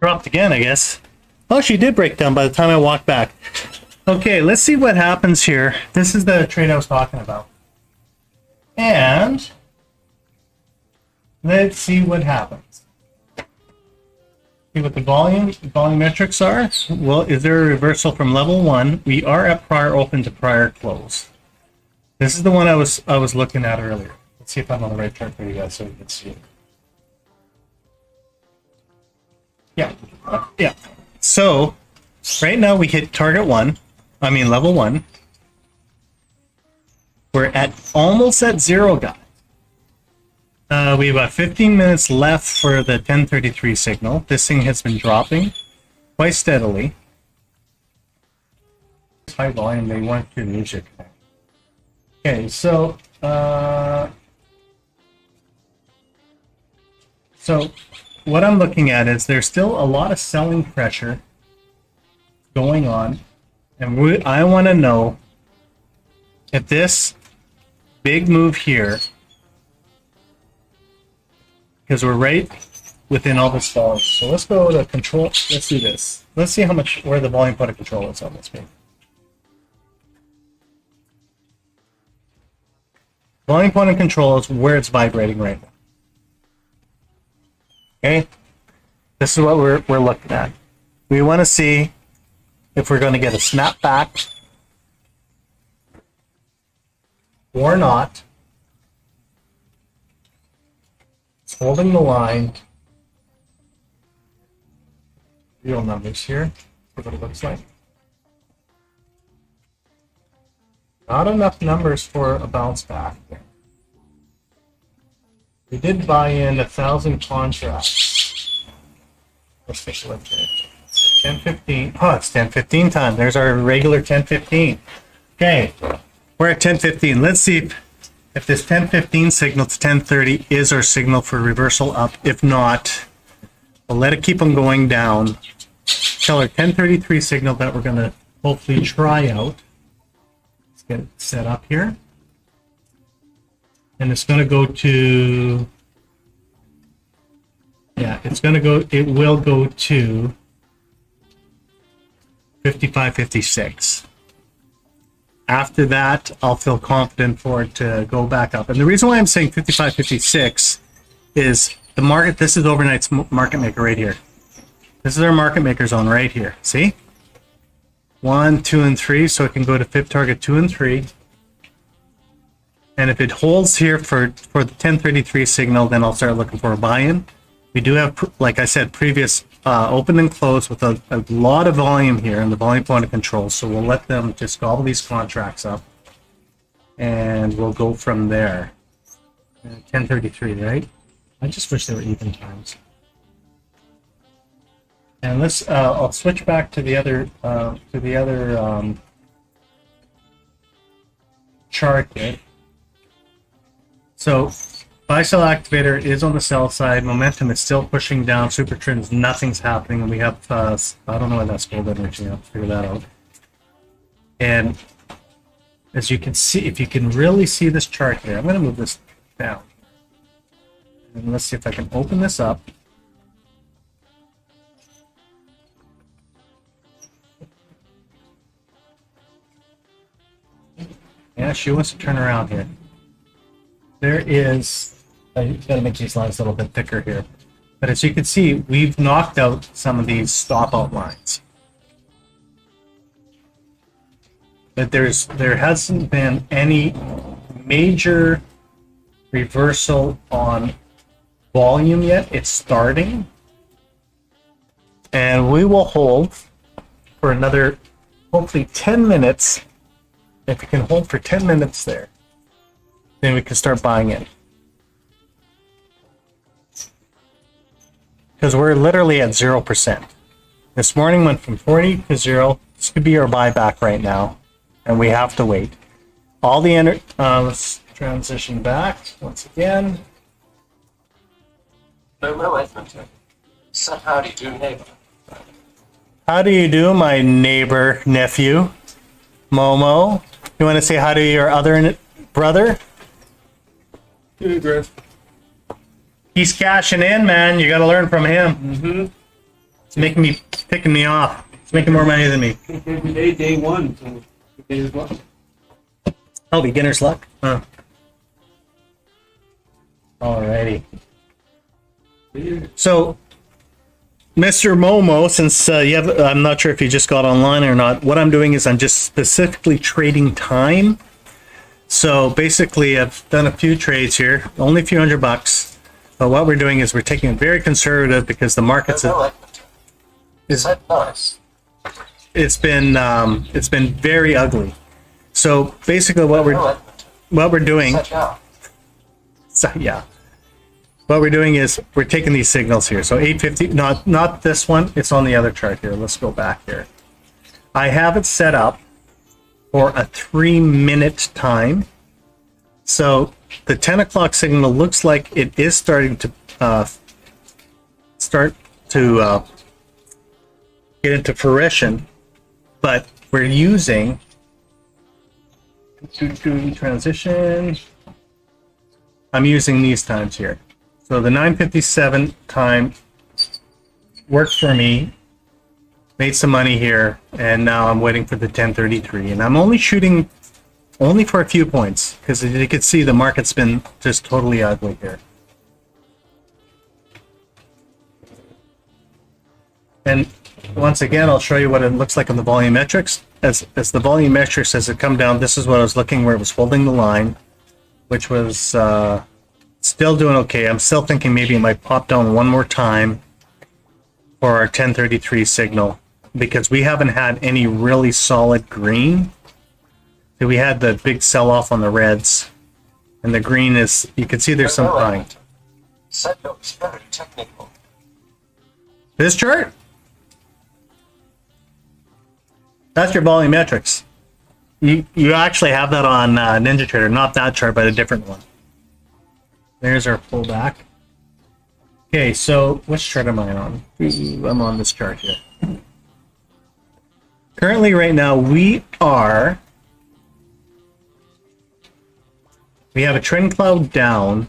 dropped again, I guess. Oh, she did break down by the time I walked back. Okay, let's see what happens here. This is the trade I was talking about. And let's see what happens. See what the volumetrics are. Well, is there a reversal from level 1? We are at prior open to prior close. This is the one I was looking at earlier. Let's see if I'm on the right chart for you guys so you can see it. Yeah. Yeah. So right now we hit target 1. I mean level 1. We're at almost at 0, guys. We have about 15 minutes left for the 1033 signal. This thing has been dropping quite steadily. High volume, they want your music. Okay, so what I'm looking at is there's still a lot of selling pressure going on, and I want to know if this big move here, because we're right within all this volume. So let's go to control. Let's do this. Let's see where the volume point of control is on this thing. Volume point of control is where it's vibrating right now. Okay, this is what we're looking at. We want to see if we're going to get a snap back or not. It's holding the line. Real numbers here. What it looks like. Not enough numbers for a bounce back. We did buy in 1,000 contracts. Let's take a look at it. 10:15. Oh, it's 10:15 time. There's our regular 10:15. Okay, we're at 10:15. Let's see if this 10:15 signal to 10:30 is our signal for reversal up. If not, we'll let it keep on going down. Tell our 1033 signal that we're going to hopefully try out. Let's get it set up here. And it's going to go to, yeah, it will go to 55.56. After that, I'll feel confident for it to go back up. And the reason why I'm saying 55.56 is the market, this is overnight's market maker right here. This is our market maker zone right here. See? 1, 2, and 3, so it can go to fib target 2 and 3. And if it holds here for the 1033 signal, then I'll start looking for a buy-in. We do have, like I said, previous open and close with a lot of volume here in the volume point of control. So we'll let them just gobble these contracts up, and we'll go from there. 1033, right? I just wish they were even times. And let's. I'll switch back to the other chart here. So buy sell activator is on the sell side. Momentum is still pushing down. Super trends, nothing's happening, and we have I don't know why that's gold energy. I'll figure that out. And as you can see, if you can really see this chart here, I'm going to move this down. And let's see if I can open this up. Yeah, she wants to turn around here. There is, I gotta make these lines a little bit thicker here. But as you can see, we've knocked out some of these stop out lines. But there hasn't been any major reversal on volume yet. It's starting. And we will hold for another, hopefully 10 minutes. If we can hold for 10 minutes there, then we can start buying in. Because we're literally at 0%. This morning went from 40 to 0. This could be our buyback right now, and we have to wait. All the let's transition back once again. So how do you do, neighbor? How do you do, my neighbor nephew, Momo? You want to say hi to your other brother? Hey, Griff. He's cashing in, man. You got to learn from him. Mm-hmm. picking me off. It's making more money than me. Every day, day one. So beginner's luck. Oh, beginner's luck. Huh. Alrighty. So, Mr. Momo, since you have, I'm not sure if you just got online or not. What I'm doing is I'm just specifically trading time. So basically, I've done a few trades here, only a few $100. But what we're doing is we're taking it very conservative because the market's Is that nice? it's been very ugly. So basically, what we're doing, Set out. so, yeah, what we're doing is we're taking these signals here. So 850, not this one. It's on the other chart here. Let's go back here. I have it set up for a 3-minute time. So the 10 o'clock signal looks like it is starting to get into fruition, but we're using to transition. I'm using these times here. So the 9:57 time worked for me. Made some money here, and now I'm waiting for the 10:33, and I'm only shooting for a few points because as you can see, the market's been just totally ugly here. And once again, I'll show you what it looks like on the volumetrics. As the volumetrics as it come down, this is what I was looking where it was holding the line, which was still doing okay. I'm still thinking maybe it might pop down one more time for our 10:33 signal because we haven't had any really solid green. So we had the big sell-off on the reds, and the green is, you can see there's some buying. Set looks very technical. This chart? That's your volumetrics. You actually have that on NinjaTrader, not that chart, but a different one. There's our pullback. Okay, so which chart am I on? I'm on this chart here. Currently, right now, we have a trend cloud down.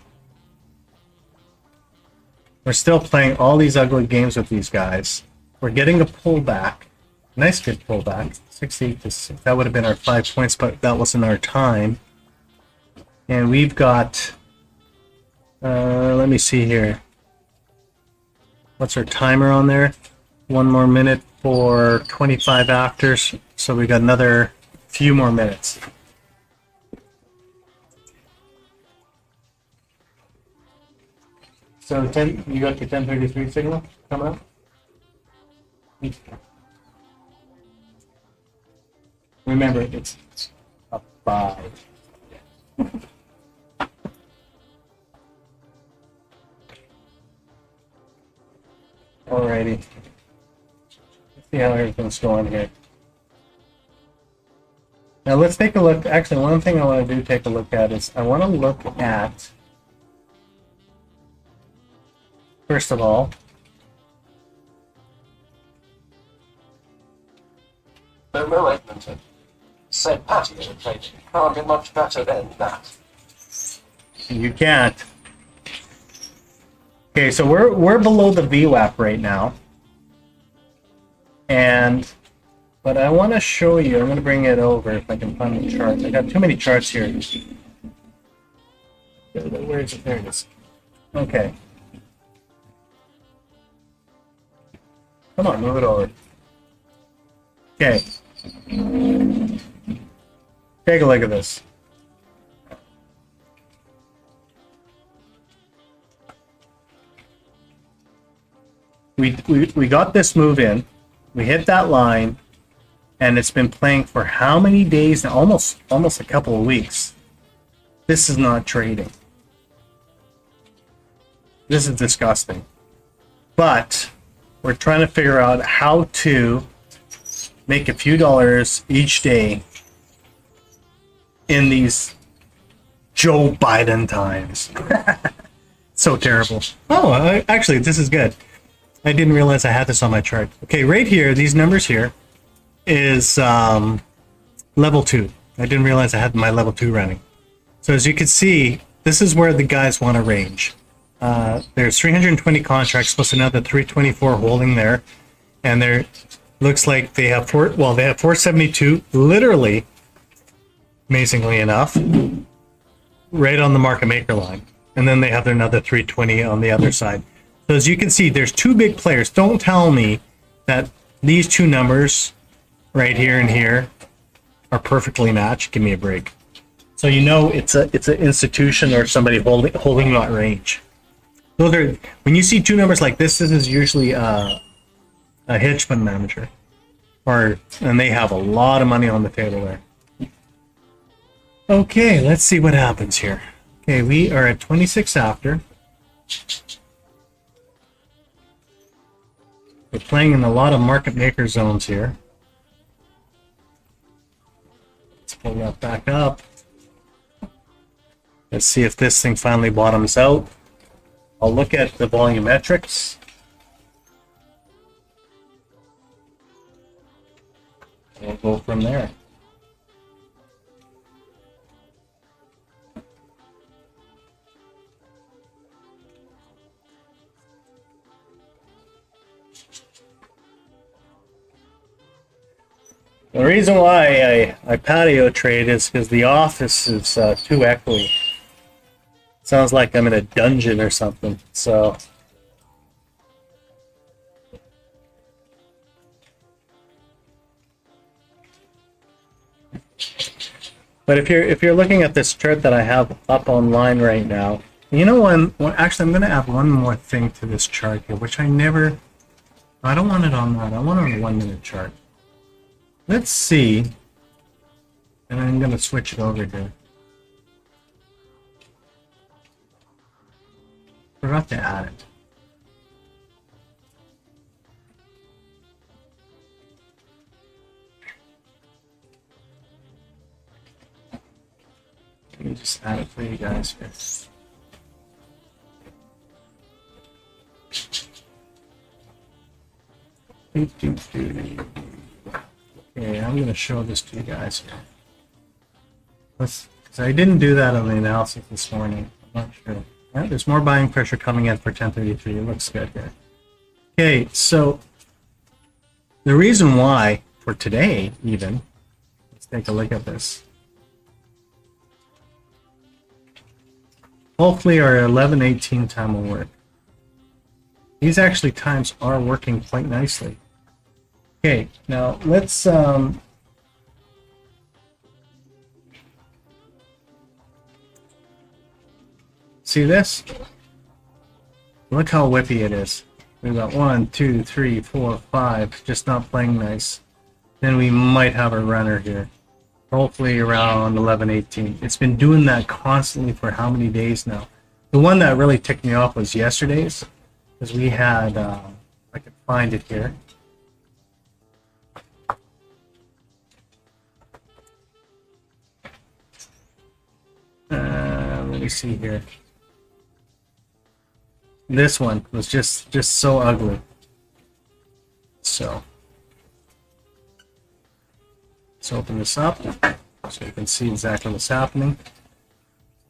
We're still playing all these ugly games with these guys. We're getting a pullback. Nice good pullback. 68 to 6. That would have been our 5 points, but that wasn't our time. And we've got, let me see here. What's our timer on there? 1 more minute for 25 afters. So we got another few more minutes. So you got your 10:33 signal come out? Remember, it's a 5. Alrighty. Let's see how everything's going here. Now let's take a look. Actually, one thing I want to do take a look at is I want to look at, first of all, Momo Edmonton said patio trading can't be much better than that. you can't. Okay, so we're below the VWAP right now. And but I want to show you, I'm going to bring it over if I can find the charts. I got too many charts here. Where is it? There it is. Okay. Come on, move it over. Okay. Take a look at this. We got this move in. We hit that line, and it's been playing for how many days now? Almost a couple of weeks. This is not trading. This is disgusting. But we're trying to figure out how to make a few dollars each day in these Joe Biden times. So terrible. Oh, actually, this is good. I didn't realize I had this on my chart. Okay, right here, these numbers here is level 2. I didn't realize I had my level 2 running. So as you can see, this is where the guys want to range. There's 320 contracts plus another 324 holding there. and they're looks like they have they have 472 literally, amazingly enough, right on the market maker line, and then they have another 320 on the other side. So as you can see, there's two big players. Don't tell me that these two numbers right here and here are perfectly matched. Give me a break. So you know it's an institution or somebody holding that range. Those are, when you see two numbers like this is usually a hedge fund manager, and they have a lot of money on the table there. Okay, let's see what happens here. Okay, we are at 26 after. We're playing in a lot of market maker zones here. Let's pull that back up. Let's see if this thing finally bottoms out. I'll look at the volumetrics. We'll go from there. The reason why I patio trade is because the office is too echoey. Sounds like I'm in a dungeon or something. So, but if you're looking at this chart that I have up online right now, you know actually I'm going to add one more thing to this chart here, which I don't want it on that. I want it on a 1 minute chart. Let's see, and I'm going to switch it over here. Forgot to add it. Let me just add it for you guys here. Okay, I'm going to show this to you guys here. Because I didn't do that on the analysis this morning. I'm not sure. Yeah, there's more buying pressure coming in for 1033. It looks good here. Okay, so the reason why for today, even, let's take a look at this. Hopefully our 11:18 time will work. These actually times are working quite nicely. Okay, now let's see this? Look how whippy it is. We've got 1, 2, 3, 4, 5, just not playing nice. Then we might have a runner here. Hopefully around 11:18. It's been doing that constantly for how many days now? The one that really ticked me off was yesterday's, because we had, I could find it here. Let me see here. This one was just so ugly. So let's open this up so you can see exactly what's happening.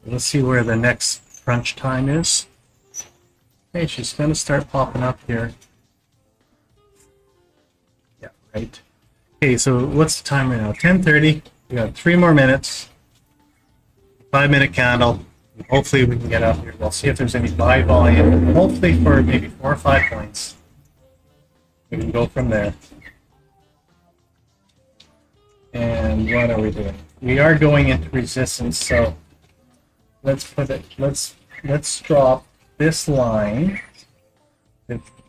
Let's see where the next crunch time is. Okay, she's going to start popping up here. Yeah, right. Okay, so what's the time right now? 10:30. We got 3 more minutes. 5-minute candle. Hopefully we can get up here. We'll see if there's any buy volume. Hopefully for maybe 4 or 5 points. We can go from there. And what are we doing? We are going into resistance, so let's put it. Let's drop this line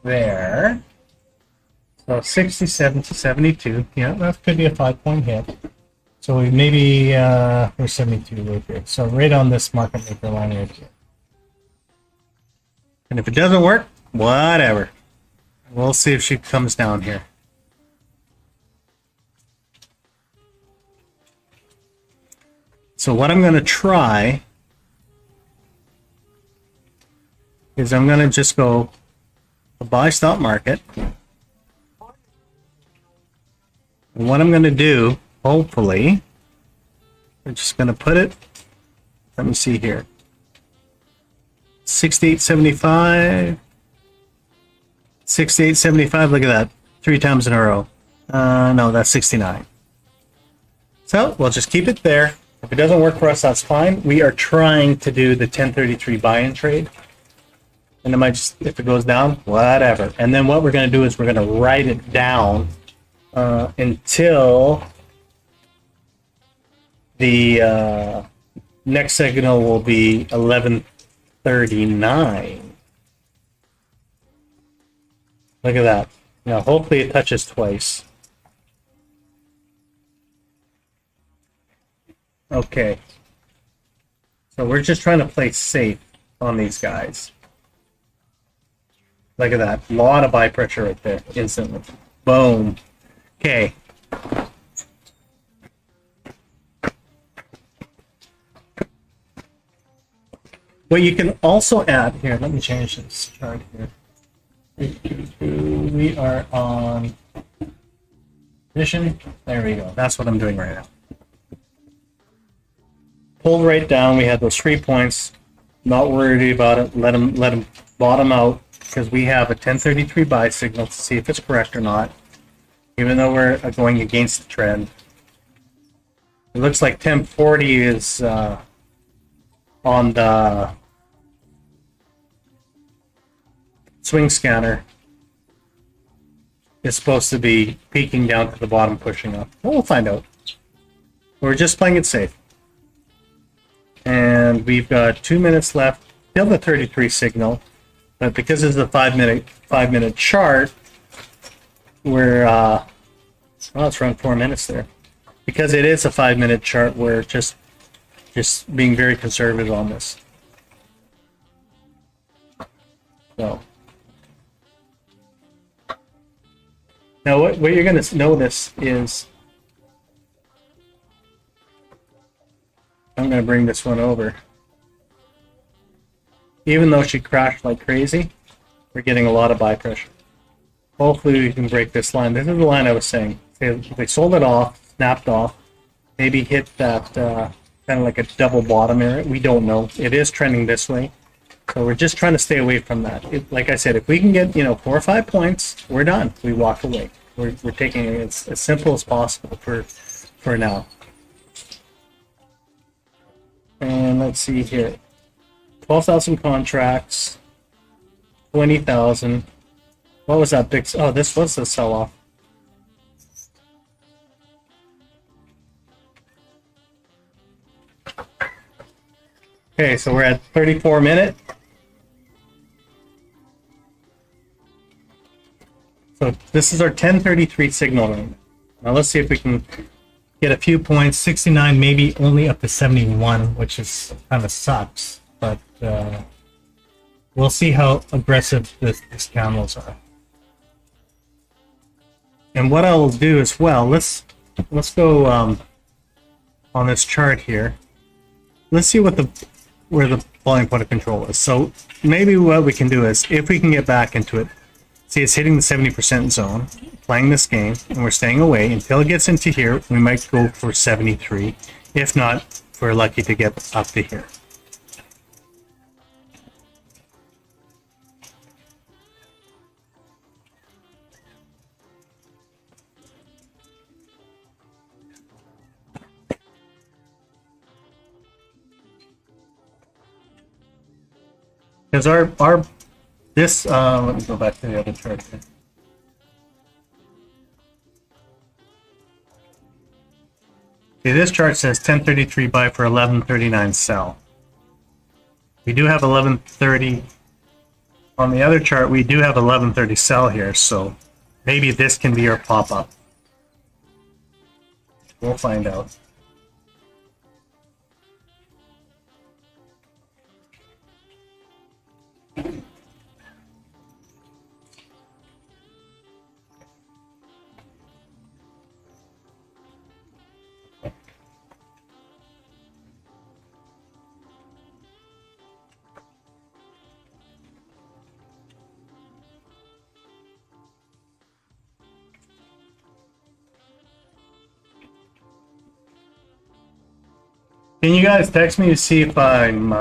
there. So 67 to 72. Yeah, that could be a 5-point hit. So we maybe we're 72 right here. So right on this market maker line right here. And if it doesn't work, whatever. We'll see if she comes down here. So what I'm going to try is I'm going to just go a buy stop market. And what I'm going to do, hopefully, I'm just going to put it, let me see here, 68.75, 68.75, look at that. 3 times in a row. No, that's 69. So we'll just keep it there. If it doesn't work for us, that's fine. We are trying to do the 1033 buy-in trade. And it might just, if it goes down, whatever. And then what we're going to do is we're going to write it down until the next signal will be 11:39. Look at that. Now, hopefully it touches twice. Okay. So we're just trying to play safe on these guys. Look at that. A lot of buy pressure right there, instantly. Boom. Okay. What you can also add here, let me change this chart here. We are on position. There we go. That's what I'm doing right now. Pulled right down. We had those 3 points. Not worried about it. Let them bottom out because we have a 1033 buy signal to see if it's correct or not. Even though we're going against the trend. It looks like 1040 is on the swing scanner. It's supposed to be peaking down to the bottom, pushing up. Well, we'll find out. We're just playing it safe. And we've got 2 minutes left. Still the 33 signal, but because it's a 5-minute chart, we're oh, it's around 4 minutes there. Because it is a 5-minute chart, we're just being very conservative on this. So now what you're going to notice is I'm going to bring this one over. Even though she crashed like crazy, we're getting a lot of buy pressure. Hopefully we can break this line. This is the line I was saying. They sold it off, snapped off, maybe hit that kind of like a double bottom area. We don't know. It is trending this way. So we're just trying to stay away from that. Like I said, if we can get 4 or 5 points, we're done. We walk away. We're taking it as simple as possible for now. And let's see here. 12,000 contracts, 20,000. What was that big? Oh, this was the sell-off. Okay, so we're at 34 minutes. So this is our 1033 signal ring. Now let's see if we can get a few points. 69, maybe only up to 71, which is kind of sucks. But we'll see how aggressive these candles are. And what I'll do as well, let's go on this chart here. Let's see what where the volume point of control is. So maybe what we can do is, if we can get back into it, see it's hitting the 70% zone, playing this game, and we're staying away until it gets into here. We might go for 73. If not, we're lucky to get up to here. Because this let me go back to the other chart here. See, this chart says 1033 buy for 1139 sell. We do have 1130 on the other chart. We do have 1130 sell here, so maybe this can be our pop-up. We'll find out. Can you guys text me to see if I'm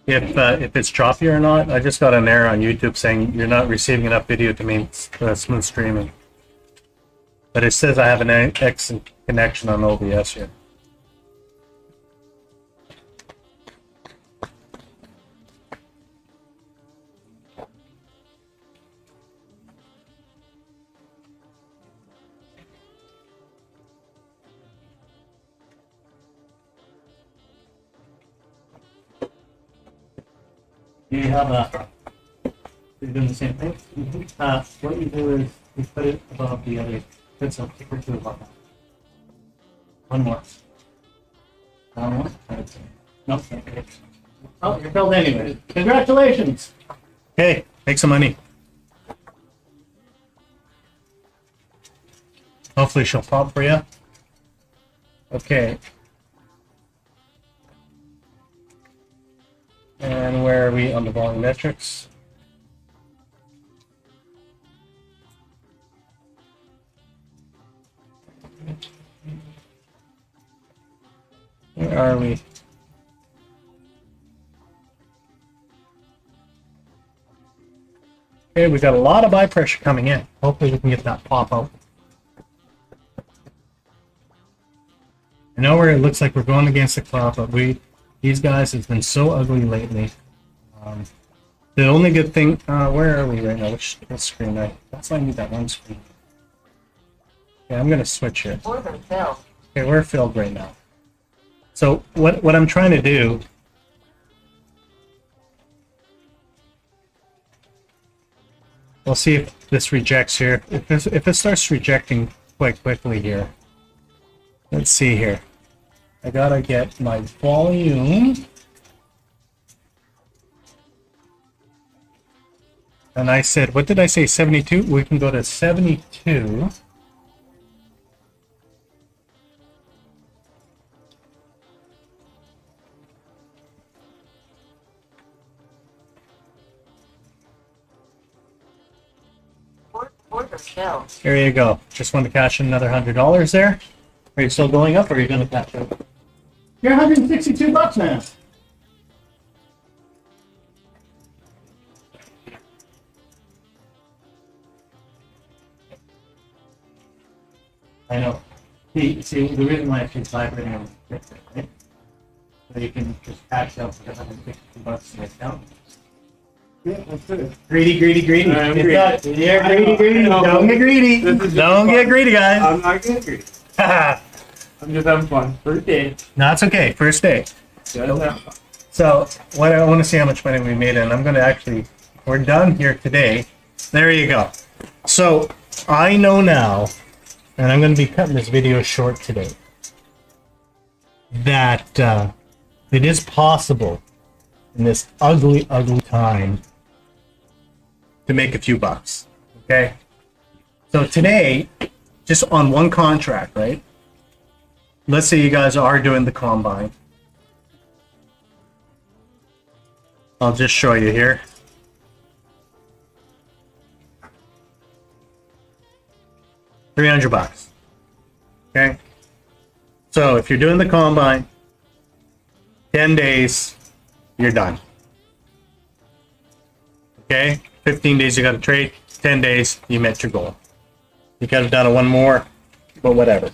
if it's choppy or not. I just got an error on YouTube saying you're not receiving enough video to mean smooth streaming. But it says I have an excellent connection on OBS here. You have a. You're doing the same thing. What you do is you put it above the other. Put some kicker to above that. One more. One more. Nope. Oh, you're filled anyway. Congratulations. Hey, make some money. Hopefully she'll pop for you. Okay. And where are we on the volumetrics? Where are we? Okay, we got a lot of eye pressure coming in. Hopefully we can get that pop out. I know where it looks like we're going against the cloud, but these guys have been so ugly lately. The only good thing, where are we right now? Which screen? That's why I need that one screen. Okay, I'm gonna switch here. Okay, we're filled right now. So what I'm trying to do. We'll see if this rejects here. If it starts rejecting quite quickly here. Let's see here. I gotta get my volume. And I said, what did I say, 72? We can go to 72. There you go. Just want to cash in another $100 there. Are you still going up, or are you going to cash out? You're 162 bucks now. I know. See, the reason why she's vibrating on the picture, right? So you can just cash out for 162 bucks in the account. Yeah, that's it. Greedy, greedy, greedy. I'm It's greedy. not- You're greedy, greedy. I know. Don't get greedy. This is Don't fun. get greedy, guys. I'm not getting greedy. I'm just having fun. First day. No, it's okay. First day. Just have fun. So, what I want to see how much money we made, and I'm going to actually, we're done here today. There you go. So, I know now, and I'm going to be cutting this video short today, that it is possible in this ugly, ugly time to make a few bucks. Okay? So today, just on one contract, right? Let's say you guys are doing the combine. I'll just show you here. $300. Okay? So if you're doing the combine, 10 days, you're done. Okay? 15 days you got to trade, 10 days you met your goal. You could have done one more, but whatever.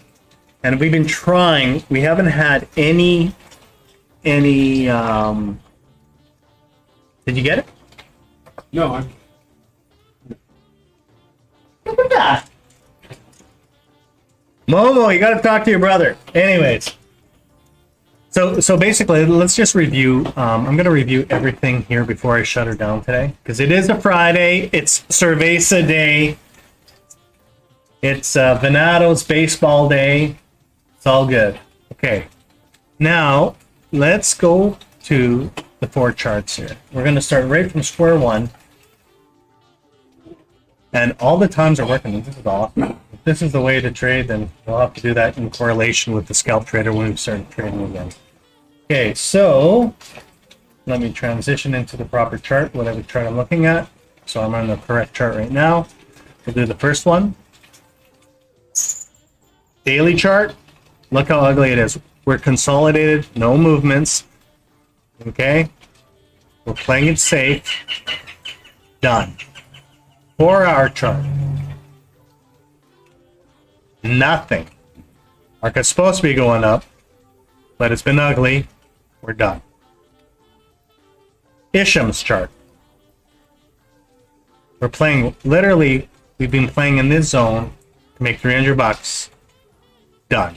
And we've been trying, we haven't had any did you get it? No, I'm. Look at that. Momo, you got to talk to your brother. Anyways. So basically, let's just review. I'm going to review everything here before I shut her down today. Because it is a Friday. It's Cerveza Day. It's Venato's Baseball Day. It's all good. Okay. Now, let's go to the 4 charts here. We're going to start right from square one. And all the times are working. This is awesome. If this is the way to trade, then we'll have to do that in correlation with the scalp trader when we start trading again. Okay, so let me transition into the proper chart, whatever chart I'm looking at. So I'm on the correct chart right now. We'll do the first one. Daily chart. Look how ugly it is. We're consolidated, no movements. Okay? We're playing it safe. Done. 4-hour chart. Nothing. Market's supposed to be going up, but it's been ugly. We're done. Isham's chart. We're playing, literally, we've been playing in this zone to make 300 bucks. Done.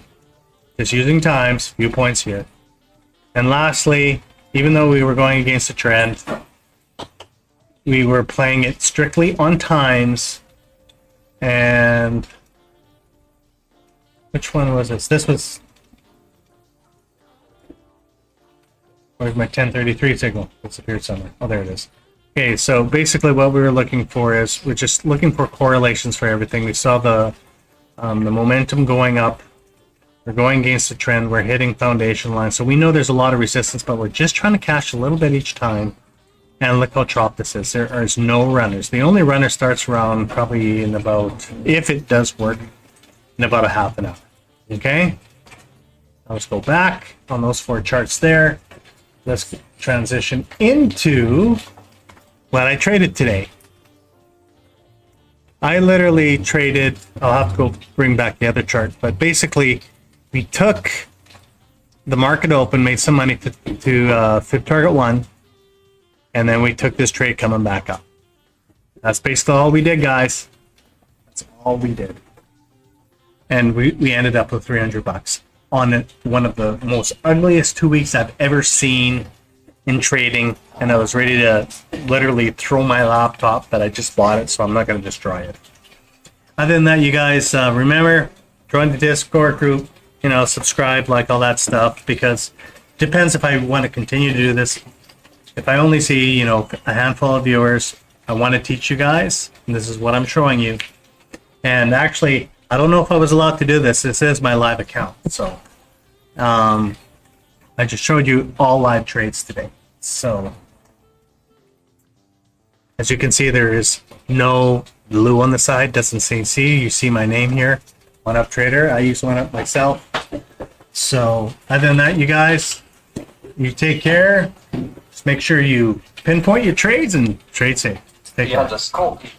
Just using times, few points here. And lastly, even though we were going against the trend, we were playing it strictly on times. And which one was this? This was, where's my 1033 signal? It's appeared somewhere. Oh, there it is. Okay, so basically what we were looking for is we're just looking for correlations for everything. We saw the momentum going up. We're going against the trend. We're hitting foundation lines. So we know there's a lot of resistance, but we're just trying to cash a little bit each time. And look how chopped this is. There is no runners. The only runner starts around probably in about, if it does work, in about a half an hour. Okay? Now let's go back on those 4 charts there. Let's transition into what I traded today. I literally traded, I'll have to go bring back the other chart, but basically we took the market open, made some money to fib target 1, and then we took this trade coming back up. That's basically all we did, guys. That's all we did. And we ended up with 300 bucks on it, one of the most ugliest 2 weeks I've ever seen in trading, and I was ready to literally throw my laptop, but I just bought it, so I'm not going to destroy it. Other than that, you guys, remember, join the Discord group, you know, subscribe, like all that stuff, because it depends if I want to continue to do this. If I only see, you know, a handful of viewers, I want to teach you guys, and this is what I'm showing you. And actually, I don't know if I was allowed to do this. This is my live account, so I just showed you all live trades today. So as you can see, there is no blue on the side. Doesn't say C. You see my name here, One Up Trader. I use One Up myself. So other than that, you guys, you take care. Just make sure you pinpoint your trades and trade safe. Take care. _.